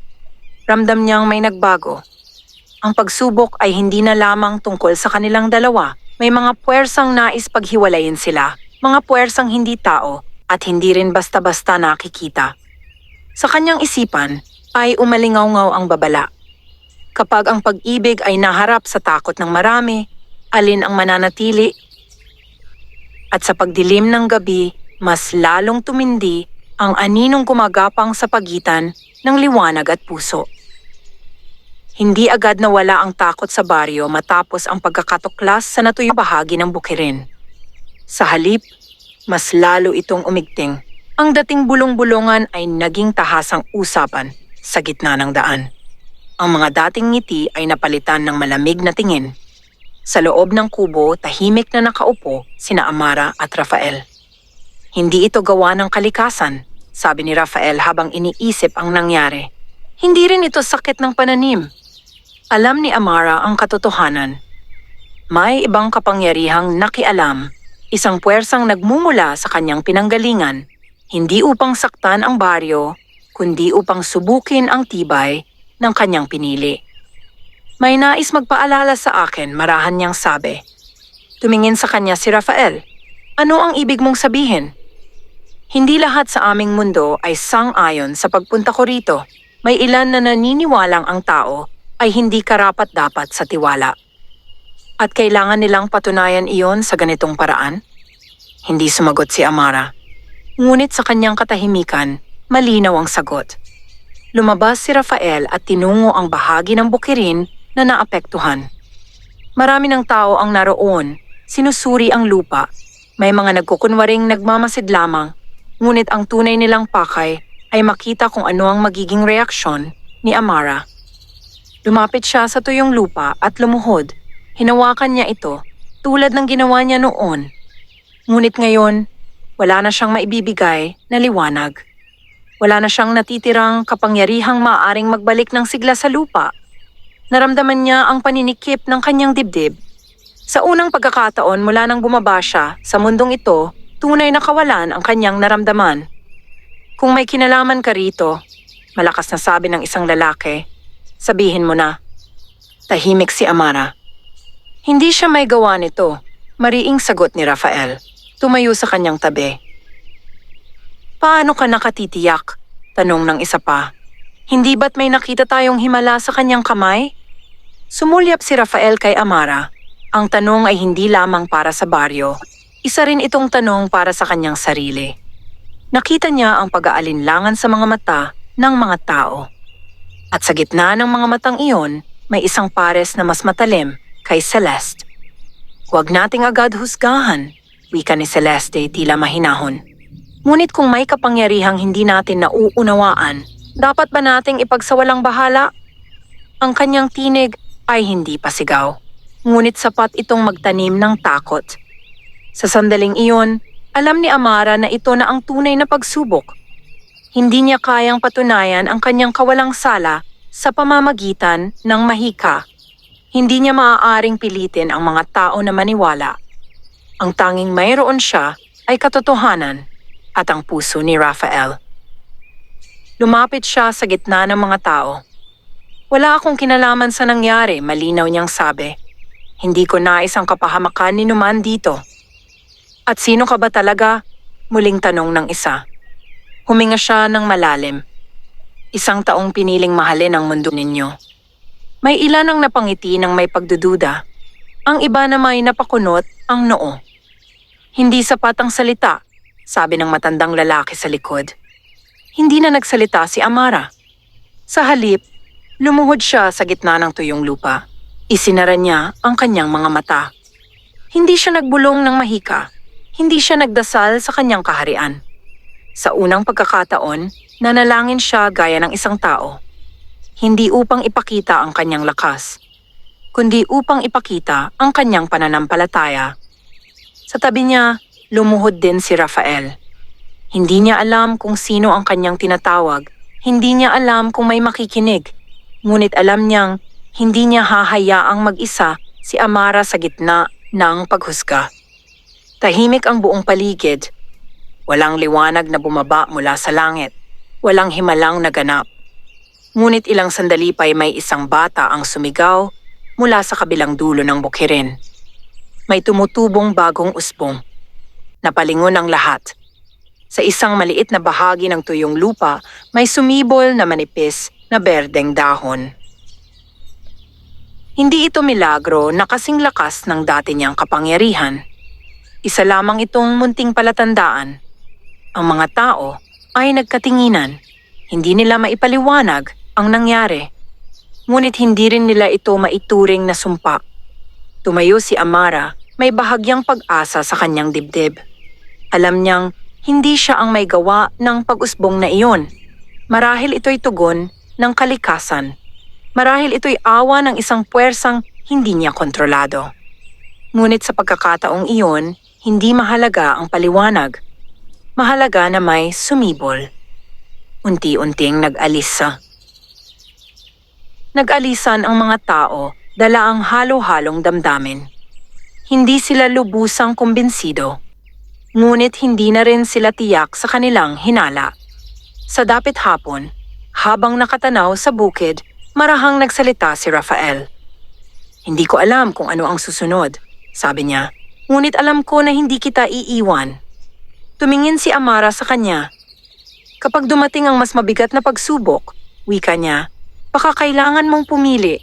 Ramdam niyang may nagbago. Ang pagsubok ay hindi na lamang tungkol sa kanilang dalawa. May mga puwersang nais paghiwalayin sila. Mga puwersang hindi tao at hindi rin basta-basta nakikita. Sa kanyang isipan ay umalingaw-ngaw ang babala. Kapag ang pag-ibig ay naharap sa takot ng marami, alin ang mananatili? At sa pagdilim ng gabi, mas lalong tumindi ang aninong gumagapang sa pagitan ng liwanag at puso. Hindi agad nawala ang takot sa baryo matapos ang pagkakatuklas sa natuyong bahagi ng bukirin. Sa halip, mas lalo itong umigting. Ang dating bulong-bulungan ay naging tahasang usapan sa gitna ng daan. Ang mga dating ngiti ay napalitan ng malamig na tingin. Sa loob ng kubo, tahimik na nakaupo sina Amara at Rafael. Hindi ito gawa ng kalikasan, sabi ni Rafael habang iniisip ang nangyari. Hindi rin ito sakit ng pananim. Alam ni Amara ang katotohanan. May ibang kapangyarihang nakialam, isang puwersang nagmumula sa kanyang pinanggalingan, hindi upang saktan ang baryo, kundi upang subukin ang tibay ng kanyang pinili. May nais magpaalala sa akin, marahan niyang sabi. Tumingin sa kanya si Rafael. Ano ang ibig mong sabihin? Hindi lahat sa aming mundo ay sang-ayon sa pagpunta ko rito. May ilan na naniniwalang ang tao ay hindi karapat-dapat sa tiwala. At kailangan nilang patunayan iyon sa ganitong paraan? Hindi sumagot si Amara. Ngunit sa kanyang katahimikan, malinaw ang sagot. Lumabas si Rafael at tinungo ang bahagi ng bukirin na naapektuhan. Marami ng tao ang naroon, sinusuri ang lupa. May mga nagkukunwaring nagmamasid lamang, ngunit ang tunay nilang pakay ay makita kung ano ang magiging reaksyon ni Amara. Lumapit siya sa tuyong lupa at lumuhod. Hinawakan niya ito tulad ng ginawa niya noon. Ngunit ngayon, wala na siyang maibibigay na liwanag. Wala na siyang natitirang kapangyarihang maaaring magbalik ng sigla sa lupa. Naramdaman niya ang paninikip ng kanyang dibdib. Sa unang pagkakataon mula nang bumaba siya sa mundong ito, tunay na kawalan ang kanyang naramdaman. Kung may kinalaman ka rito, malakas na sabi ng isang lalaki, sabihin mo na. Tahimik si Amara. Hindi siya may gawa nito, mariing sagot ni Rafael. Tumayo sa kanyang tabi. Paano ka nakatitiyak? Tanong ng isa pa. Hindi ba't may nakita tayong himala sa kanyang kamay? Sumulyap si Rafael kay Amara. Ang tanong ay hindi lamang para sa baryo. Isa rin itong tanong para sa kanyang sarili. Nakita niya ang pag-aalinlangan sa mga mata ng mga tao. At sa gitna ng mga matang iyon, may isang pares na mas matalim kay Celeste. Huwag nating agad husgahan, wika ni Celeste tila mahinahon. Ngunit kung may kapangyarihang hindi natin nauunawaan, dapat ba nating ipagsawalang bahala? Ang kanyang tinig ay hindi pasigaw. ngunit sapat itong magtanim ng takot. Sa sandaling iyon, alam ni Amara na ito na ang tunay na pagsubok. Hindi niya kayang patunayan ang kanyang kawalang sala sa pamamagitan ng mahika. Hindi niya maaaring pilitin ang mga tao na maniwala. Ang tanging mayroon siya ay katotohanan at ang puso ni Raphael. Lumapit siya sa gitna ng mga tao. Wala akong kinalaman sa nangyari, malinaw niyang sabi. Hindi ko nais ang kapahamakan ni Numan dito. At sino ka ba talaga? Muling tanong ng isa. Huminga siya ng malalim. Isang taong piniling mahalin ang mundo ninyo. May ilan ang napangiti ng may pagdududa. Ang iba na may napakunot ang noo. Hindi sapat ang salita, sabi ng matandang lalaki sa likod. Hindi na nagsalita si Amara. Sa halip, lumuhod siya sa gitna ng tuyong lupa. Isinara niya ang kanyang mga mata. Hindi siya nagbulong ng mahika. Hindi siya nagdasal sa kanyang kaharian. Sa unang pagkakataon, nanalangin siya gaya ng isang tao. Hindi upang ipakita ang kanyang lakas, kundi upang ipakita ang kanyang pananampalataya. Sa tabi niya, lumuhod din si Raphael. Hindi niya alam kung sino ang kanyang tinatawag. Hindi niya alam kung may makikinig. Ngunit alam niyang hindi niya hahayaang mag-isa si Amara sa gitna ng paghusga. Tahimik ang buong paligid. Walang liwanag na bumaba mula sa langit. Walang himalang naganap. Ngunit ilang sandali pa'y may isang bata ang sumigaw mula sa kabilang dulo ng bukirin. May tumutubong bagong usbong. Napalingon ang lahat. Sa isang maliit na bahagi ng tuyong lupa, may sumibol na manipis na berdeng dahon. Hindi ito milagro na kasing lakas ng dati niyang kapangyarihan. Isa lamang itong munting palatandaan. Ang mga tao ay nagkatinginan. Hindi nila maipaliwanag ang nangyari. Ngunit hindi rin nila ito maituring na sumpa. Tumayo si Amara, may bahagyang pag-asa sa kanyang dibdib. Alam niyang hindi siya ang may gawa ng pag-usbong na iyon. Marahil ito'y tugon ng kalikasan. Marahil ito'y awa ng isang puwersang hindi niya kontrolado. Ngunit sa pagkakataong iyon, hindi mahalaga ang paliwanag. Mahalaga na may sumibol. Unti-unting nag-alisa. Nag-alisan ang mga tao, dala ang halo-halong damdamin. Hindi sila lubusang kumbinsido. Ngunit hindi na rin sila tiyak sa kanilang hinala. Sa dapit hapon, habang nakatanaw sa bukid, marahang nagsalita si Raphael. Hindi ko alam kung ano ang susunod, sabi niya. Ngunit alam ko na hindi kita iiwan. Tumingin si Amara sa kanya. Kapag dumating ang mas mabigat na pagsubok, wika niya, baka kailangan mong pumili.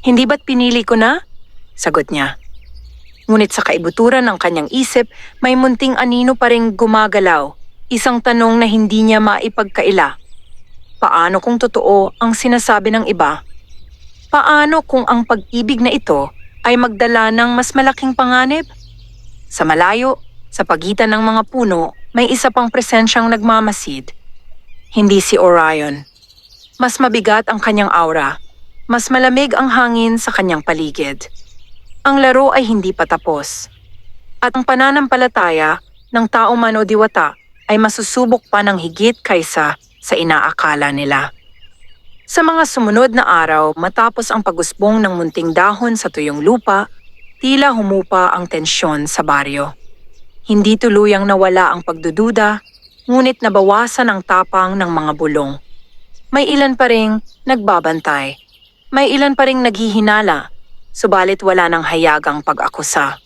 Hindi ba't pinili ko na? Sagot niya. Ngunit sa kaibuturan ng kanyang isip, may munting anino pa ring gumagalaw. Isang tanong na hindi niya maipagkaila. Paano kung totoo ang sinasabi ng iba? Paano kung ang pag-ibig na ito ay magdala ng mas malaking panganib? Sa malayo, sa pagitan ng mga puno, may isa pang presensyang nagmamasid. Hindi si Orion. Mas mabigat ang kanyang aura. Mas malamig ang hangin sa kanyang paligid. Ang laro ay hindi pa tapos. At ang pananampalataya ng tao man o diwata ay masusubok pa ng higit kaysa sa inaakala nila. Sa mga sumunod na araw, matapos ang pag-usbong ng munting dahon sa tuyong lupa, tila humupa ang tensyon sa baryo. Hindi tuluyang nawala ang pagdududa, ngunit nabawasan ang tapang ng mga bulong. May ilan pa ring nagbabantay. May ilan pa ring naghihinala, subalit wala nang hayagang pag-akusa.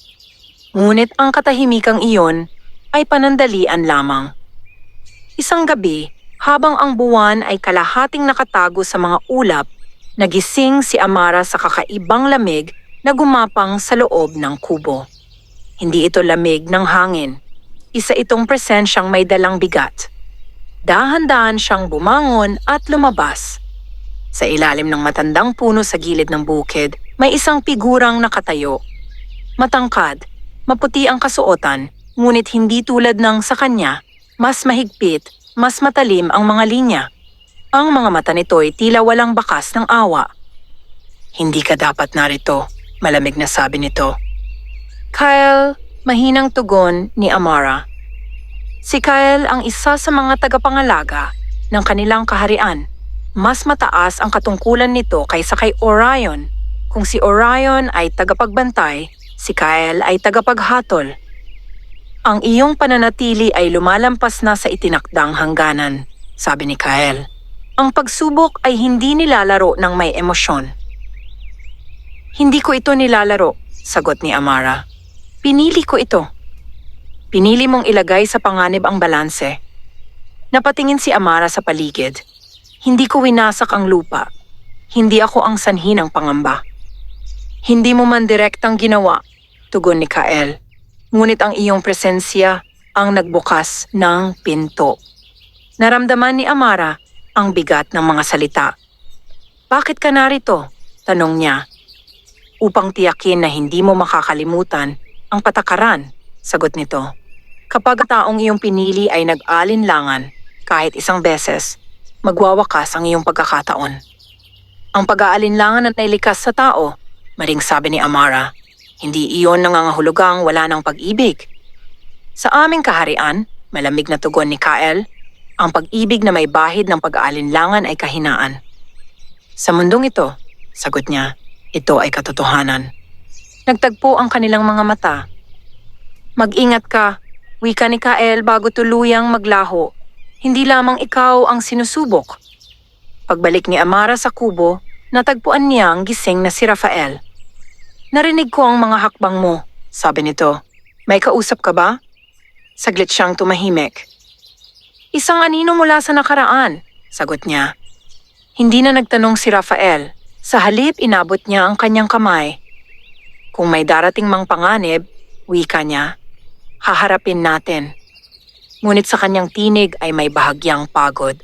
Ngunit ang katahimikang iyon ay panandalian lamang. Isang gabi, habang ang buwan ay kalahating nakatago sa mga ulap, nagising si Amara sa kakaibang lamig na gumapang sa loob ng kubo. Hindi ito lamig ng hangin. Isa itong presensyang may dalang bigat. Dahan-dahan siyang bumangon at lumabas. Sa ilalim ng matandang puno sa gilid ng bukid, may isang figurang nakatayo. Matangkad, maputi ang kasuotan, ngunit hindi tulad ng sa kanya, mas mahigpit, mas matalim ang mga linya. Ang mga mata nito'y tila walang bakas ng awa. Hindi ka dapat narito, malamig na sabi nito. Kyle, mahinang tugon ni Amara. Si Kyle ang isa sa mga tagapangalaga ng kanilang kaharian. Mas mataas ang katungkulan nito kaysa kay Orion. Kung si Orion ay tagapagbantay, si Kyle ay tagapaghatol. Ang iyong pananatili ay lumalampas na sa itinakdang hangganan, sabi ni Kyle. Ang pagsubok ay hindi nilalaro ng may emosyon. Hindi ko ito nilalaro, sagot ni Amara. Pinili ko ito. Pinili mong ilagay sa panganib ang balanse. Napatingin si Amara sa paligid. Hindi ko winasak ang lupa. Hindi ako ang sanhi ng pangamba. Hindi mo man direktang ginawa, tugon ni Kyle. Ngunit ang iyong presensya ang nagbukas ng pinto. Naramdaman ni Amara ang bigat ng mga salita. Bakit ka narito? Tanong niya. Upang tiyakin na hindi mo makakalimutan ang patakaran, sagot nito. Kapag taong iyong pinili ay nag-alinlangan kahit isang beses, magwawakas ang iyong pagkakataon. Ang pag-aalinlangan na nailikas sa tao, maring sabi ni Amara, hindi iyon nangangahulugang wala ng pag-ibig. Sa aming kaharian, malamig na tugon ni Kyle, ang pag-ibig na may bahid ng pag-aalinlangan ay kahinaan. Sa mundong ito, sagot niya, ito ay katotohanan. Nagtagpo ang kanilang mga mata. Mag-ingat ka, wika ni Kyle bago tuluyang maglaho. Hindi lamang ikaw ang sinusubok. Pagbalik ni Amara sa kubo, natagpuan niya ang gising na si Rafael. Narinig ko ang mga hakbang mo, sabi nito. May kausap ka ba? Saglit siyang tumahimik. Isang anino mula sa nakaraan, sagot niya. Hindi na nagtanong si Rafael. Sa halip inabot niya ang kanyang kamay. Kung may darating mang panganib, wika niya, haharapin natin. Ngunit sa kanyang tinig ay may bahagyang pagod.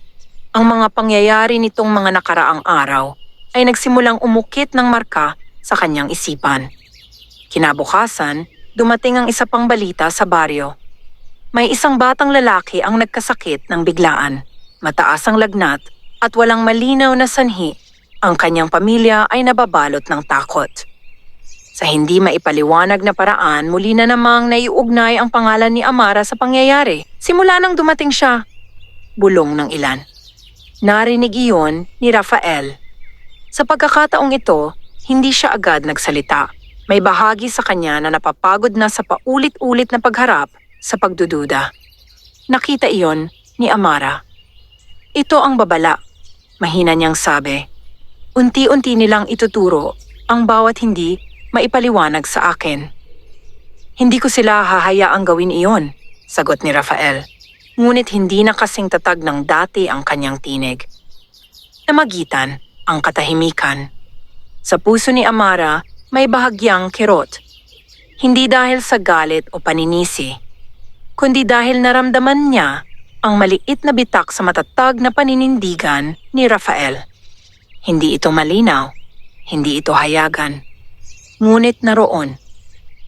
Ang mga pangyayari nitong mga nakaraang araw ay nagsimulang umukit ng marka sa kanyang isipan. Kinabukasan, dumating ang isa pang balita sa baryo. May isang batang lalaki ang nagkasakit ng biglaan. Mataas ang lagnat at walang malinaw na sanhi. Ang kanyang pamilya ay nababalot ng takot. Sa hindi maipaliwanag na paraan, muli na namang naiugnay ang pangalan ni Amara sa pangyayari. Simula nang dumating siya, bulong ng ilan. Narinig iyon ni Rafael. Sa pagkakataong ito, hindi siya agad nagsalita. May bahagi sa kanya na napapagod na sa paulit-ulit na pagharap sa pagdududa. Nakita iyon ni Amara. Ito ang babala, mahina niyang sabi. Unti-unti nilang ituturo ang bawat hindi maipaliwanag sa akin. Hindi ko sila hahayaang gawin iyon, sagot ni Rafael. Ngunit hindi na kasing tatag ng dati ang kanyang tinig. Namagitan ang katahimikan. Sa puso ni Amara, may bahagyang kirot. Hindi dahil sa galit o paninisi, kundi dahil naramdaman niya ang maliit na bitak sa matatag na paninindigan ni Rafael. Hindi ito malinaw, hindi ito hayagan. Ngunit naroon.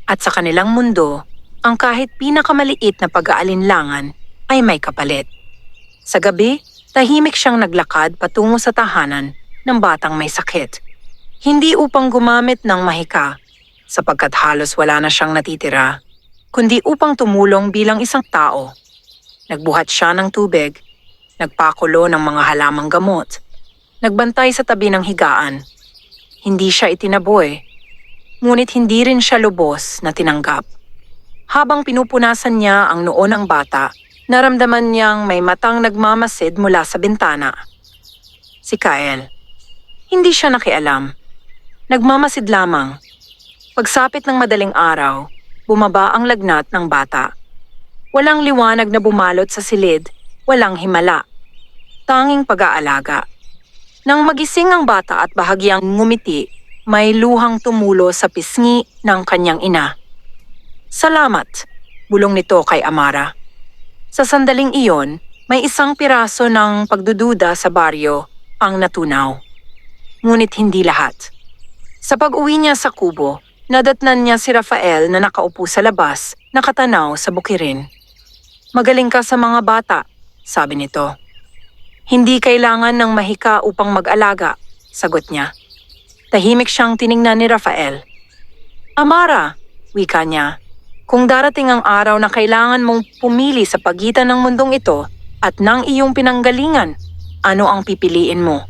At sa kanilang mundo, ang kahit pinakamaliit na pag-aalinlangan ay may kapalit. Sa gabi, tahimik siyang naglakad patungo sa tahanan ng batang may sakit. Hindi upang gumamit ng mahika, sapagkat halos wala na siyang natitira, kundi upang tumulong bilang isang tao. Nagbuhat siya ng tubig, nagpakulo ng mga halamang gamot, nagbantay sa tabi ng higaan. Hindi siya itinaboy, ngunit hindi rin siya lubos na tinanggap. Habang pinupunasan niya ang noo ng bata, naramdaman niyang may matang nagmamasid mula sa bintana. Si Kyle. Hindi siya nakialam. Nagmamasid lamang. Pagsapit ng madaling araw, bumaba ang lagnat ng bata. Walang liwanag na bumalot sa silid, walang himala. Tanging pag-aalaga. Nang magising ang bata at bahagyang ngumiti, may luhang tumulo sa pisngi ng kanyang ina. Salamat, bulong nito kay Amara. Sa sandaling iyon, may isang piraso ng pagdududa sa baryo ang natunaw. Ngunit hindi lahat. Sa pag-uwi niya sa kubo, nadatnan niya si Rafael na nakaupo sa labas, nakatanaw sa bukirin. Magaling ka sa mga bata, sabi nito. Hindi kailangan ng mahika upang mag-alaga, sagot niya. Tahimik siyang tiningnan ni Rafael. Amara, wika niya, kung darating ang araw na kailangan mong pumili sa pagitan ng mundong ito at ng iyong pinanggalingan, ano ang pipiliin mo?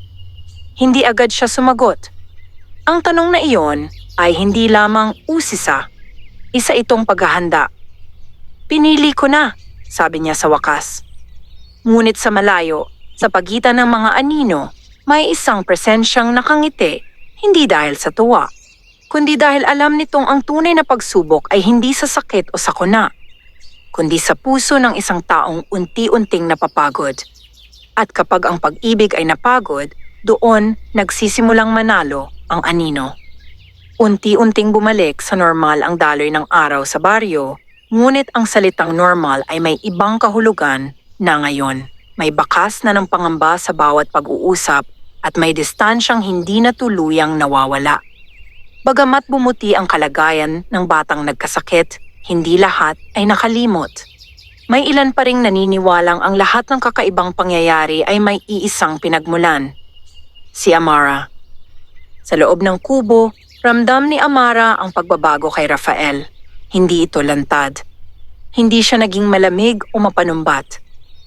Hindi agad siya sumagot. Ang tanong na iyon ay hindi lamang usisa, isa itong paghahanda. Pinili ko na, sabi niya sa wakas. Ngunit sa malayo, sa pagitan ng mga anino, may isang presensyang nakangiti, hindi dahil sa tuwa, kundi dahil alam nitong ang tunay na pagsubok ay hindi sa sakit o sakuna, kundi sa puso ng isang taong unti-unting napapagod. At kapag ang pag-ibig ay napagod, doon nagsisimulang manalo ang anino. Unti-unting bumalik sa normal ang daloy ng araw sa baryo, ngunit ang salitang normal ay may ibang kahulugan na ngayon. May bakas na ng pangamba sa bawat pag-uusap at may distansyang hindi na tuluyang nawawala. Bagamat bumuti ang kalagayan ng batang nagkasakit, hindi lahat ay nakalimot. May ilan pa ring naniniwalang ang lahat ng kakaibang pangyayari ay may iisang pinagmulan. Si Amara. Sa loob ng kubo, ramdam ni Amara ang pagbabago kay Rafael. Hindi ito lantad. Hindi siya naging malamig o mapanumbat.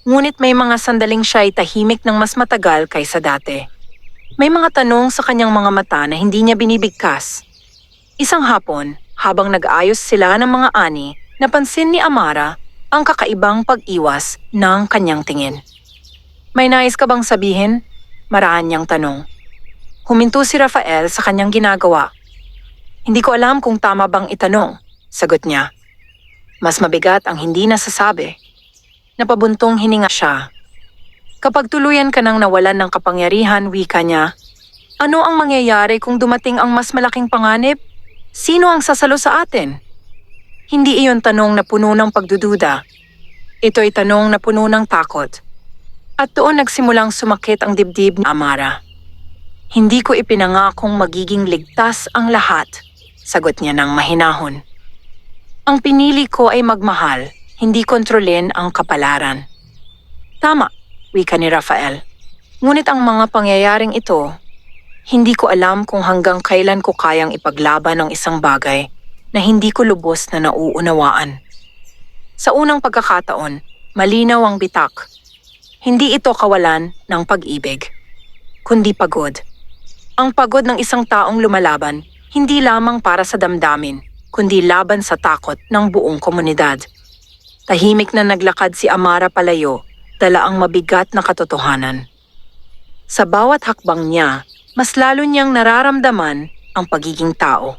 Ngunit may mga sandaling siya ay tahimik ng mas matagal kaysa dati. May mga tanong sa kanyang mga mata na hindi niya binibigkas. Isang hapon, habang nag-ayos sila ng mga ani, napansin ni Amara ang kakaibang pag-iwas ng kanyang tingin. May nais ka bang sabihin? Maraan niyang tanong. Huminto si Rafael sa kanyang ginagawa. Hindi ko alam kung tama bang itanong, sagot niya. Mas mabigat ang hindi nasasabi. Napabuntong hininga siya. Kapag tuluyan ka nang nawalan ng kapangyarihan, wika niya, ano ang mangyayari kung dumating ang mas malaking panganib? Sino ang sasalo sa atin? Hindi iyon tanong na puno ng pagdududa. Ito'y tanong na puno ng takot. At doon nagsimulang sumakit ang dibdib ni Amara. Hindi ko ipinangakong magiging ligtas ang lahat, sagot niya ng mahinahon. Ang pinili ko ay magmahal, hindi kontrolin ang kapalaran. Tama, wika ni Rafael. Ngunit ang mga pangyayaring ito, hindi ko alam kung hanggang kailan ko kayang ipaglaban ang isang bagay na hindi ko lubos na nauunawaan. Sa unang pagkakataon, malinaw ang bitak. Hindi ito kawalan ng pag-ibig, kundi pagod. Ang pagod ng isang taong lumalaban, hindi lamang para sa damdamin, kundi laban sa takot ng buong komunidad. Tahimik na naglakad si Amara palayo, dala ang mabigat na katotohanan. Sa bawat hakbang niya, mas lalo niyang nararamdaman ang pagiging tao.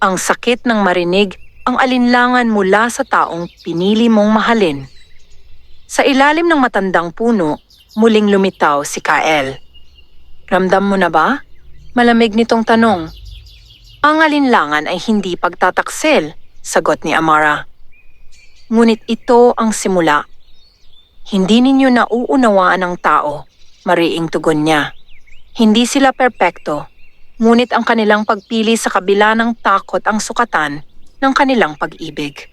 Ang sakit ng marinig ang alinlangan mula sa taong pinili mong mahalin. Sa ilalim ng matandang puno, muling lumitaw si Kael. Ramdam mo na ba? Malamig nitong tanong. Ang alinlangan ay hindi pagtataksil, sagot ni Amara. Ngunit ito ang simula. Hindi ninyo nauunawaan ang tao, mariing tugon niya. Hindi sila perpekto, ngunit ang kanilang pagpili sa kabila ng takot ang sukatan ng kanilang pag-ibig.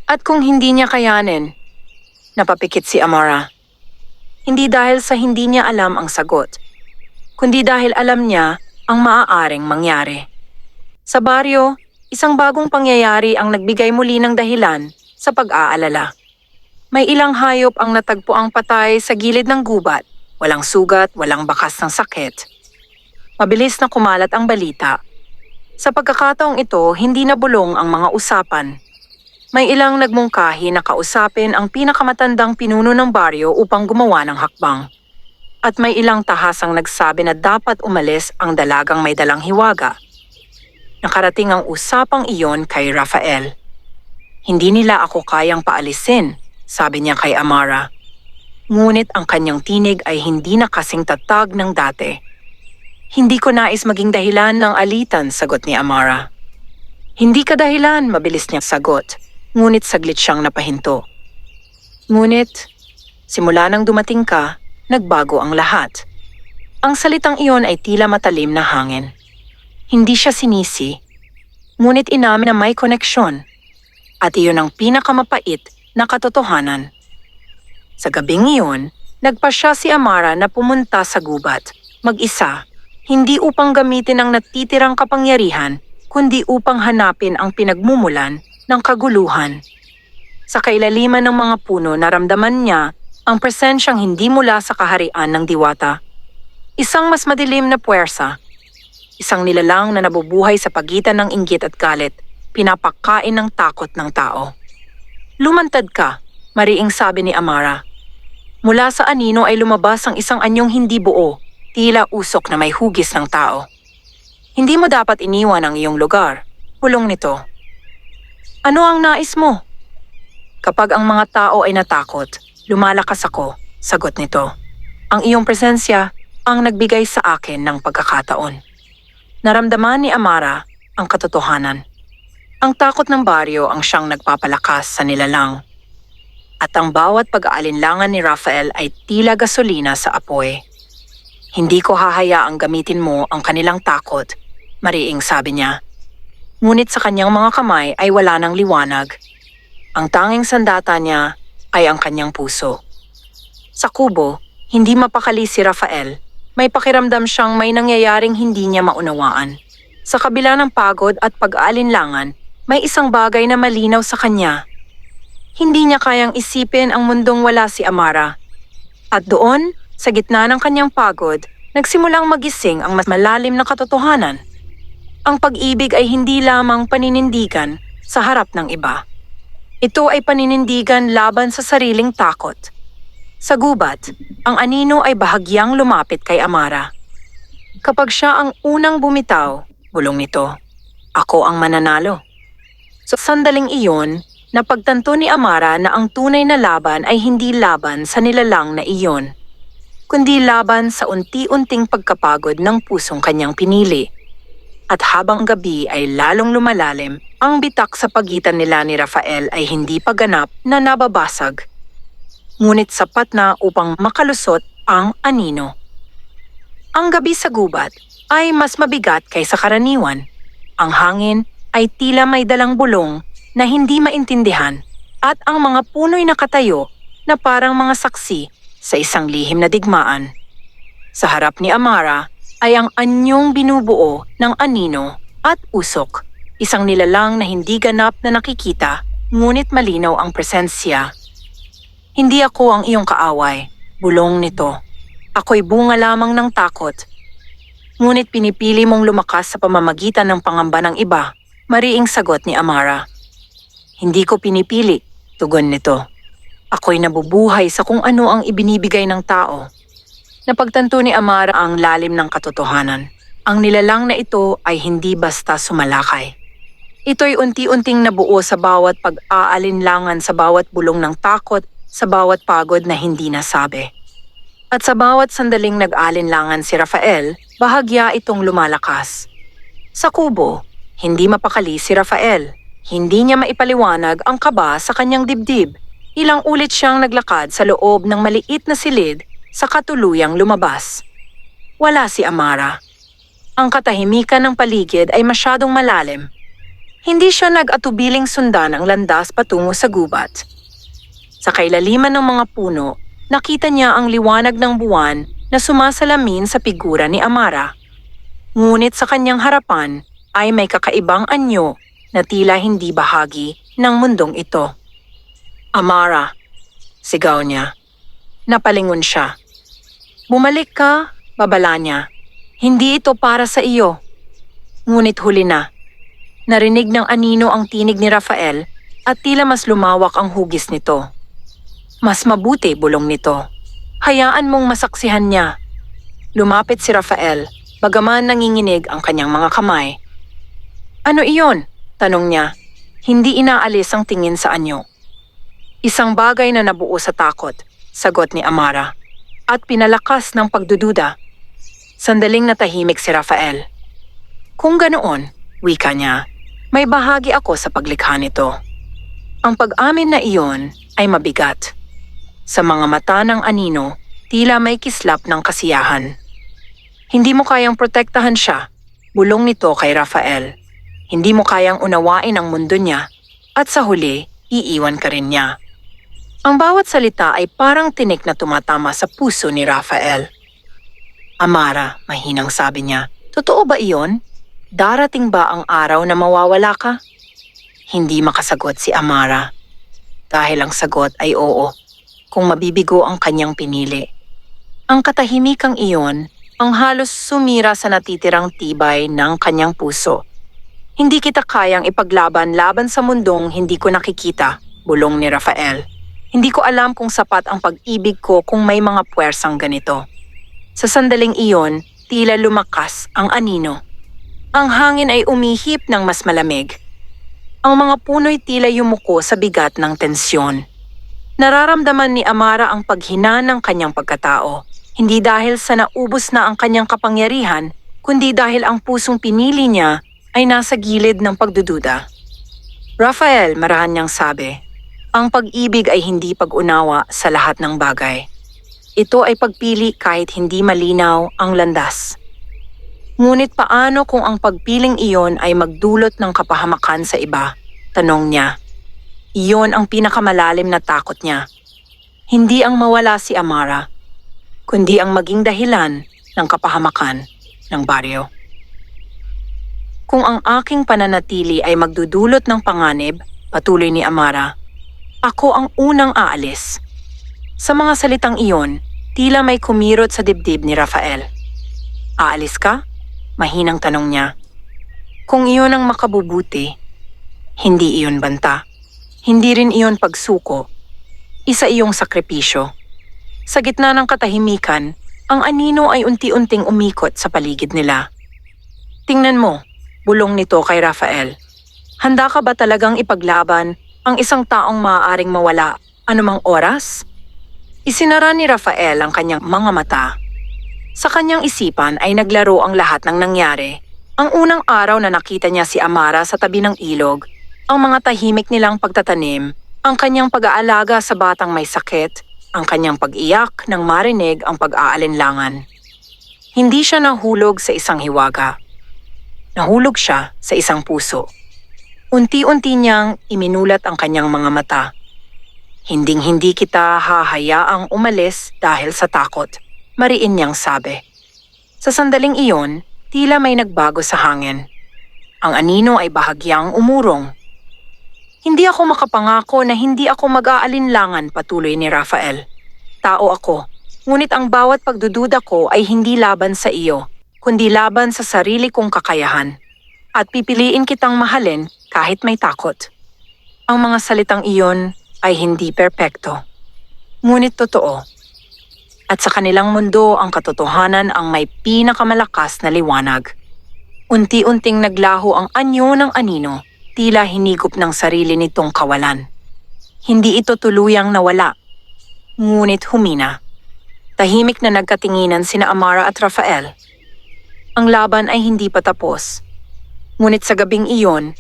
At kung hindi niya kayanin, napapikit si Amara. Hindi dahil sa hindi niya alam ang sagot, kundi dahil alam niya ang maaaring mangyari. Sa baryo, isang bagong pangyayari ang nagbigay muli ng dahilan sa pag-aalala. May ilang hayop ang natagpuang patay sa gilid ng gubat, walang sugat, walang bakas ng sakit. Mabilis na kumalat ang balita. Sa pagkakataong ito, hindi nabulong ang mga usapan. May ilang nagmungkahi na kausapin ang pinakamatandang pinuno ng baryo upang gumawa ng hakbang. At may ilang tahasang nagsabi na dapat umalis ang dalagang may dalang hiwaga. Nakarating ang usapang iyon kay Rafael. Hindi nila ako kayang paalisin, sabi niya kay Amara. Ngunit ang kanyang tinig ay hindi na kasing tatag ng dati. Hindi ko nais maging dahilan ng alitan, sagot ni Amara. Hindi ka dahilan, mabilis niyang sagot. Ngunit saglit siyang napahinto. Ngunit, simula nang dumating ka, nagbago ang lahat. Ang salitang iyon ay tila matalim na hangin. Hindi siya sinisi, ngunit inamin na may koneksyon. At iyon ang pinakamapait na katotohanan. Sa gabing iyon, nagpasya si Amara na pumunta sa gubat, mag-isa, hindi upang gamitin ang natitirang kapangyarihan, kundi upang hanapin ang pinagmumulan ng kaguluhan. Sa kailaliman ng mga puno naramdaman niya ang presensyang hindi mula sa kaharian ng diwata. Isang mas madilim na puwersa. Isang nilalang na nabubuhay sa pagitan ng inggit at galit, pinapakain ng takot ng tao. Lumantad ka, mariing sabi ni Amara. Mula sa anino ay lumabas ang isang anyong hindi buo, tila usok na may hugis ng tao. Hindi mo dapat iniwan ang iyong lugar, pulong nito. Ano ang nais mo? Kapag ang mga tao ay natakot, lumalakas ako, sagot nito. Ang iyong presensya ang nagbigay sa akin ng pagkakataon. Naramdaman ni Amara ang katotohanan. Ang takot ng baryo ang siyang nagpapalakas sa nilalang. At ang bawat pag-aalinlangan ni Rafael ay tila gasolina sa apoy. Hindi ko hahayaang gamitin mo ang kanilang takot, mariing sabi niya. Ngunit sa kanyang mga kamay ay wala ng liwanag. Ang tanging sandata niya ay ang kanyang puso. Sa kubo, hindi mapakali si Rafael. May pakiramdam siyang may nangyayaring hindi niya maunawaan. Sa kabila ng pagod at pag-aalinlangan, may isang bagay na malinaw sa kanya. Hindi niya kayang isipin ang mundong wala si Amara. At doon, sa gitna ng kanyang pagod, nagsimulang magising ang mas malalim na katotohanan. Ang pag-ibig ay hindi lamang paninindigan sa harap ng iba. Ito ay paninindigan laban sa sariling takot. Sa gubat, ang anino ay bahagyang lumapit kay Amara. Kapag siya ang unang bumitaw, bulong nito, ako ang mananalo. Sa sandaling iyon, napagtanto ni Amara na ang tunay na laban ay hindi laban sa nilalang na iyon, kundi laban sa unti-unting pagkapagod ng pusong kanyang pinili. At habang gabi ay lalong lumalalim, ang bitak sa pagitan nila ni Rafael ay hindi pa ganap na nababasag. Ngunit sapat na upang makalusot ang anino. Ang gabi sa gubat ay mas mabigat kaysa karaniwan. Ang hangin ay tila may dalang bulong na hindi maintindihan at ang mga puno'y nakatayo na parang mga saksi sa isang lihim na digmaan. Sa harap ni Amara ay ang anyong binubuo ng anino at usok, isang nilalang na hindi ganap na nakikita ngunit malinaw ang presensya. Hindi ako ang iyong kaaway, bulong nito. Ako'y bunga lamang ng takot. Ngunit pinipili mong lumakas sa pamamagitan ng pangamba ng iba, mariing sagot ni Amara. Hindi ko pinipili, tugon nito. Ako'y nabubuhay sa kung ano ang ibinibigay ng tao. Napagtanto ni Amara ang lalim ng katotohanan. Ang nilalang na ito ay hindi basta sumalakay. Ito'y unti-unting nabuo sa bawat pag-aalinlangan, sa bawat bulong ng takot, sa bawat pagod na hindi nasabi. At sa bawat sandaling nag-alinlangan si Rafael, bahagya itong lumalakas. Sa kubo, hindi mapakali si Rafael. Hindi niya maipaliwanag ang kaba sa kanyang dibdib. Ilang ulit siyang naglakad sa loob ng maliit na silid sa katuluyang lumabas. Wala si Amara. Ang katahimikan ng paligid ay masyadong malalim. Hindi siya nag-atubiling sundan ang landas patungo sa gubat. Sa kailaliman ng mga puno, nakita niya ang liwanag ng buwan na sumasalamin sa figura ni Amara. Ngunit sa kanyang harapan ay may kakaibang anyo na tila hindi bahagi ng mundong ito. Amara, sigaw niya. Napalingon siya. Bumalik ka, babala niya. Hindi ito para sa iyo. Ngunit huli na. Narinig ng anino ang tinig ni Rafael at tila mas lumawak ang hugis nito. Mas mabuti, bulong nito. Hayaan mong masaksihan niya. Lumapit si Rafael, bagaman nanginginig ang kanyang mga kamay. Ano iyon? Tanong niya. Hindi inaalis ang tingin sa anyo. Isang bagay na nabuo sa takot, sagot ni Amara, at pinalakas ng pagdududa. Sandaling natahimik si Rafael. Kung ganoon, wika niya, may bahagi ako sa paglikha nito. Ang pag-amin na iyon ay mabigat. Sa mga mata ng anino, tila may kislap ng kasiyahan. Hindi mo kayang protektahan siya, bulong nito kay Rafael. Hindi mo kayang unawain ang mundo niya, at sa huli, iiwan ka rin niya. Ang bawat salita ay parang tinik na tumatama sa puso ni Rafael. Amara, mahinang sabi niya, totoo ba iyon? Darating ba ang araw na mawawala ka? Hindi makasagot si Amara. Dahil ang sagot ay oo, kung mabibigo ang kanyang pinili. Ang katahimikang iyon ang halos sumira sa natitirang tibay ng kanyang puso. Hindi kita kayang ipaglaban-laban sa mundong hindi ko nakikita, bulong ni Rafael. Hindi ko alam kung sapat ang pag-ibig ko kung may mga puwersang ganito. Sa sandaling iyon, tila lumakas ang anino. Ang hangin ay umihip ng mas malamig. Ang mga puno'y tila yumuko sa bigat ng tensyon. Nararamdaman ni Amara ang paghina ng kanyang pagkatao, hindi dahil sa naubos na ang kanyang kapangyarihan, kundi dahil ang pusong pinili niya ay nasa gilid ng pagdududa. Rafael, marahan niyang sabi, ang pag-ibig ay hindi pag-unawa sa lahat ng bagay. Ito ay pagpili kahit hindi malinaw ang landas. Ngunit paano kung ang pagpiling iyon ay magdulot ng kapahamakan sa iba? Tanong niya. Iyon ang pinakamalalim na takot niya. Hindi ang mawala si Amara, kundi ang maging dahilan ng kapahamakan ng baryo. Kung ang aking pananatili ay magdudulot ng panganib, patuloy ni Amara, ako ang unang aalis. Sa mga salitang iyon, tila may kumirot sa dibdib ni Rafael. Aalis ka? Mahinang tanong niya. Kung iyon ang makabubuti, hindi iyon banta. Hindi rin iyon pagsuko. Isa iyong sakripisyo. Sa gitna ng katahimikan, ang anino ay unti-unting umikot sa paligid nila. Tingnan mo, bulong nito kay Rafael. Handa ka ba talagang ipaglaban ang isang taong maaaring mawala anumang oras? Isinara ni Rafael ang kanyang mga mata. Sa kanyang isipan ay naglaro ang lahat ng nangyari. Ang unang araw na nakita niya si Amara sa tabi ng ilog, ang mga tahimik nilang pagtatanim, ang kanyang pag-aalaga sa batang may sakit, ang kanyang pag-iyak nang marinig ang pag-aalinlangan. Hindi siya nahulog sa isang hiwaga. Nahulog siya sa isang puso. Unti-unti niyang iminulat ang kanyang mga mata. Hinding-hindi kita hahayaang umalis dahil sa takot. Mariin niyang sabi. Sa sandaling iyon, tila may nagbago sa hangin. Ang anino ay bahagyang umurong. Hindi ako makapangako na hindi ako mag-aalinlangan, patuloy ni Rafael. Tao ako, ngunit ang bawat pagdududa ko ay hindi laban sa iyo, kundi laban sa sarili kong kakayahan. At pipiliin kitang mahalin kahit may takot. Ang mga salitang iyon ay hindi perpekto, ngunit totoo. At sa kanilang mundo ang katotohanan ang may pinakamalakas na liwanag. Unti-unting naglaho ang anyo ng anino, tila hinigop ng sarili nitong kawalan. Hindi ito tuluyang nawala, ngunit humina. Tahimik na nagkatinginan sina Amara at Rafael. Ang laban ay hindi pa tapos. Ngunit sa gabing iyon,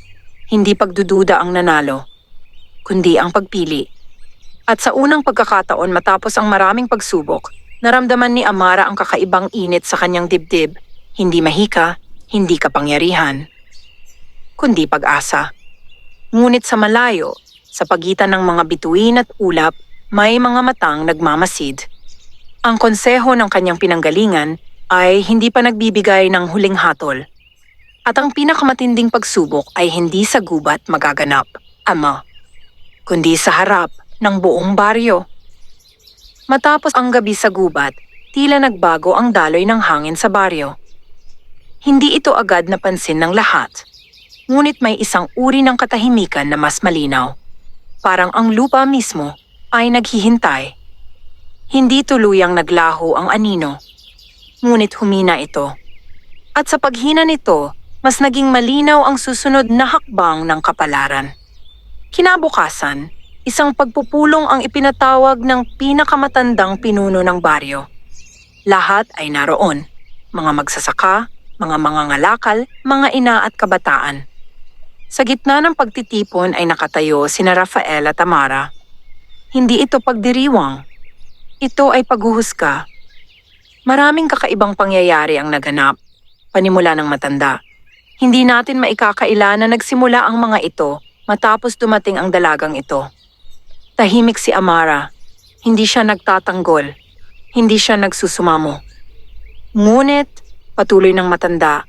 hindi pagdududa ang nanalo, kundi ang pagpili. At sa unang pagkakataon matapos ang maraming pagsubok, naramdaman ni Amara ang kakaibang init sa kanyang dibdib, hindi mahika, hindi kapangyarihan, kundi pag-asa. Ngunit sa malayo, sa pagitan ng mga bituin at ulap, may mga matang nagmamasid. Ang konseho ng kanyang pinanggalingan ay hindi pa nagbibigay ng huling hatol. At ang pinakamatinding pagsubok ay hindi sa gubat magaganap, Ama, kundi sa harap ng buong baryo. Matapos ang gabi sa gubat, tila nagbago ang daloy ng hangin sa baryo. Hindi ito agad napansin ng lahat, ngunit may isang uri ng katahimikan na mas malinaw. Parang ang lupa mismo ay naghihintay. Hindi tuluyang naglaho ang anino, ngunit humina ito. At sa paghina nito, mas naging malinaw ang susunod na hakbang ng kapalaran. Kinabukasan, isang pagpupulong ang ipinatawag ng pinakamatandang pinuno ng baryo. Lahat ay naroon, mga magsasaka, mga mangangalakal, mga ina at kabataan. Sa gitna ng pagtitipon ay nakatayo sina Rafael at Amara. Hindi ito pagdiriwang. Ito ay paghuhusga. Maraming kakaibang pangyayari ang naganap, panimula ng matanda. Hindi natin maikakaila na nagsimula ang mga ito matapos dumating ang dalagang ito. Tahimik si Amara. Hindi siya nagtatanggol. Hindi siya nagsusumamo. Ngunit, patuloy ng matanda,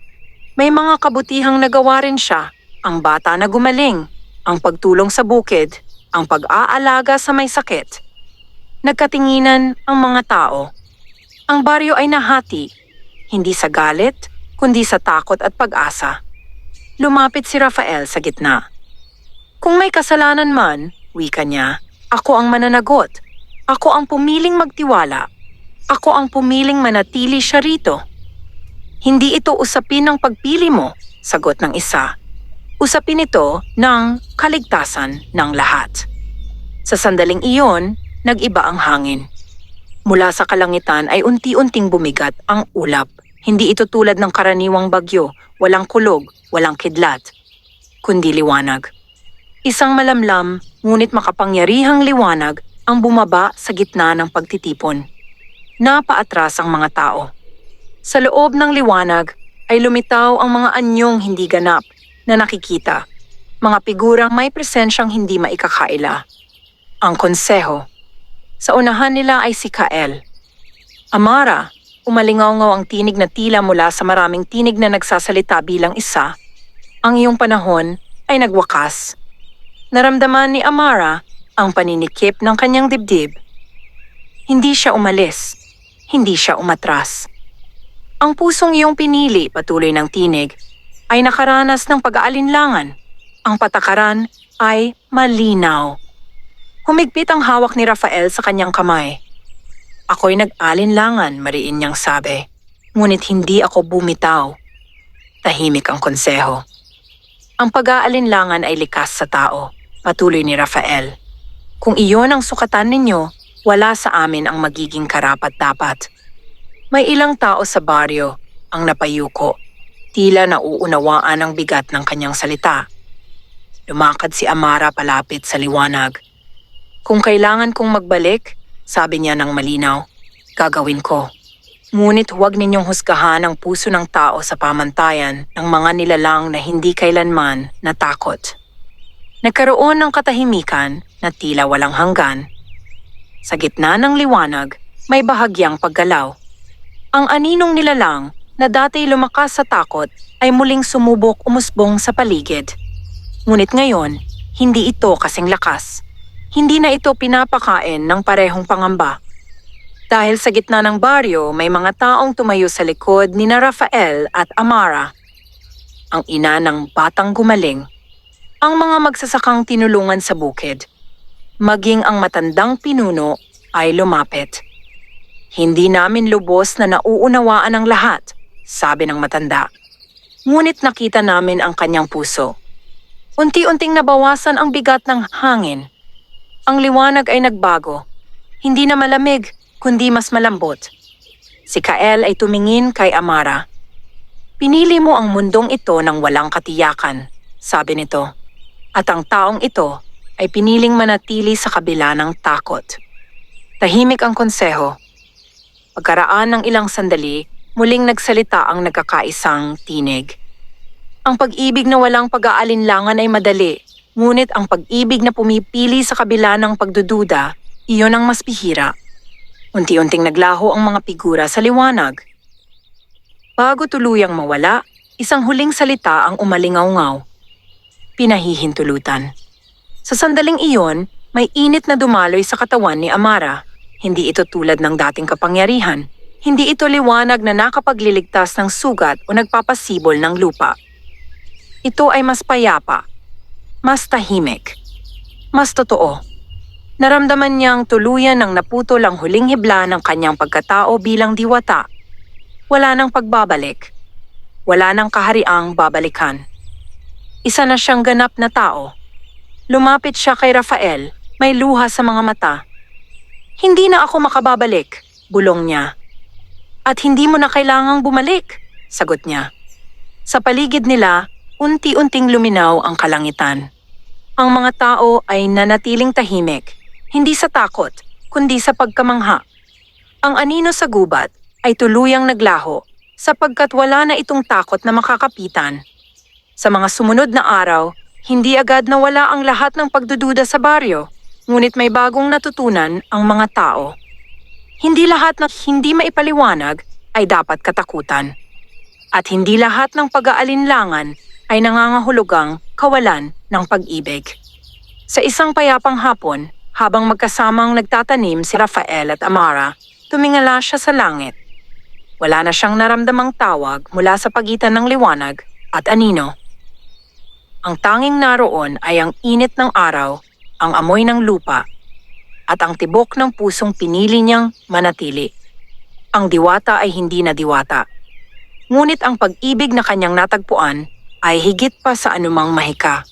May mga kabutihang nagawa rin siya, ang bata na gumaling, ang pagtulong sa bukid, ang pag-aalaga sa may sakit. Nagkatinginan ang mga tao. Ang baryo ay nahati, hindi sa galit, kundi sa takot at pag-asa. Lumapit si Rafael sa gitna. Kung may kasalanan man, wika niya, ako ang mananagot. Ako ang pumiling magtiwala. Ako ang pumiling manatili siya rito. Hindi ito usapin ng pagpili mo, sagot ng isa. Usapin ito ng kaligtasan ng lahat. Sa sandaling iyon, nag-iba ang hangin. Mula sa kalangitan ay unti-unting bumigat ang ulap. Hindi ito tulad ng karaniwang bagyo, walang kulog, walang kidlat, kundi liwanag. Isang malamlam, ngunit makapangyarihang liwanag ang bumaba sa gitna ng pagtitipon. Napaatras ang mga tao. Sa loob ng liwanag ay lumitaw ang mga anyong hindi ganap na nakikita, mga figurang may presensyang hindi maikakaila. Ang konseho. Sa unahan nila ay si Kael. Amara, umalingaw-ngaw ang tinig na tila mula sa maraming tinig na nagsasalita bilang isa. Ang iyong panahon ay nagwakas. Naramdaman ni Amara ang paninikip ng kanyang dibdib. Hindi siya umalis. Hindi siya umatras. Ang pusong iyong pinili, patuloy ng tinig, ay nakaranas ng pag-aalinlangan. Ang patakaran ay malinaw. Humigpit ang hawak ni Rafael sa kanyang kamay. Ako'y nag-alinlangan, mariin niyang sabi. Ngunit hindi ako bumitaw. Tahimik ang konseho. Ang pag-aalinlangan ay likas sa tao, patuloy ni Rafael. Kung iyon ang sukatan ninyo, wala sa amin ang magiging karapat-dapat. May ilang tao sa baryo ang napayuko. Tila nauunawaan ang bigat ng kanyang salita. Lumakad si Amara palapit sa liwanag. Kung kailangan kong magbalik, sabi niya ng malinaw, gagawin ko. Ngunit huwag ninyong husgahan ang puso ng tao sa pamantayan ng mga nilalang na hindi kailanman natakot. Nagkaroon ng katahimikan na tila walang hanggan. Sa gitna ng liwanag, may bahagyang paggalaw. Ang aninong nilalang na dati lumakas sa takot ay muling sumubok umusbong sa paligid. Ngunit ngayon, hindi ito kasing lakas. Hindi na ito pinapakain ng parehong pangamba. Dahil sa gitna ng baryo, may mga taong tumayo sa likod ni na Rafael at Amara, ang ina ng batang gumaling, ang mga magsasakang tinulungan sa bukid. Maging ang matandang pinuno ay lumapit. Hindi namin lubos na nauunawaan ang lahat, sabi ng matanda. Ngunit nakita namin ang kanyang puso. Unti-unting nabawasan ang bigat ng hangin. Ang liwanag ay nagbago. Hindi na malamig, kundi mas malambot. Si Kael ay tumingin kay Amara. Pinili mo ang mundong ito ng walang katiyakan, sabi nito. At ang taong ito ay piniling manatili sa kabila ng takot. Tahimik ang konseho. Pagkaraan ng ilang sandali, muling nagsalita ang nagkakaisang tinig. Ang pag-ibig na walang pag-aalinlangan ay madali, ngunit ang pag-ibig na pumipili sa kabila ng pagdududa, iyon ang mas bihira. Unti-unting naglaho ang mga figura sa liwanag. Bago tuluyang mawala, isang huling salita ang umalingaw-ngaw. Pinahihintulutan. Sa sandaling iyon, may init na dumaloy sa katawan ni Amara. Hindi ito tulad ng dating kapangyarihan. Hindi ito liwanag na nakapagliligtas ng sugat o nagpapasibol ng lupa. Ito ay mas payapa, mas tahimik, mas totoo. Naramdaman niyang tuluyan ng naputol ang huling hibla ng kanyang pagkatao bilang diwata. Wala nang pagbabalik. Wala nang kahariang babalikan. Isa na siyang ganap na tao. Lumapit siya kay Rafael, may luha sa mga mata. Hindi na ako makababalik, bulong niya. At hindi mo na kailangang bumalik, sagot niya. Sa paligid nila, unti-unting luminaw ang kalangitan. Ang mga tao ay nanatiling tahimik, hindi sa takot, kundi sa pagkamangha. Ang anino sa gubat ay tuluyang naglaho sapagkat wala na itong takot na makakapitan. Sa mga sumunod na araw, hindi agad nawala ang lahat ng pagdududa sa baryo, ngunit may bagong natutunan ang mga tao. Hindi lahat na hindi maipaliwanag ay dapat katakutan. At hindi lahat ng pag-aalinlangan ay nangangahulugang kawalan ng pag-ibig. Sa isang payapang hapon, habang magkasamang nagtatanim si Rafael at Amara, tumingala siya sa langit. Wala na siyang naramdamang tawag mula sa pagitan ng liwanag at anino. Ang tanging naroon ay ang init ng araw, ang amoy ng lupa, at ang tibok ng pusong pinili niyang manatili. Ang diwata ay hindi na diwata. Ngunit ang pag-ibig na kanyang natagpuan ay higit pa sa anumang mahika.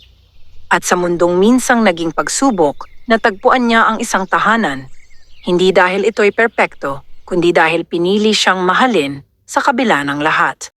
At sa mundong minsang naging pagsubok, natagpuan niya ang isang tahanan. Hindi dahil ito'y perpekto, kundi dahil pinili siyang mahalin sa kabila ng lahat.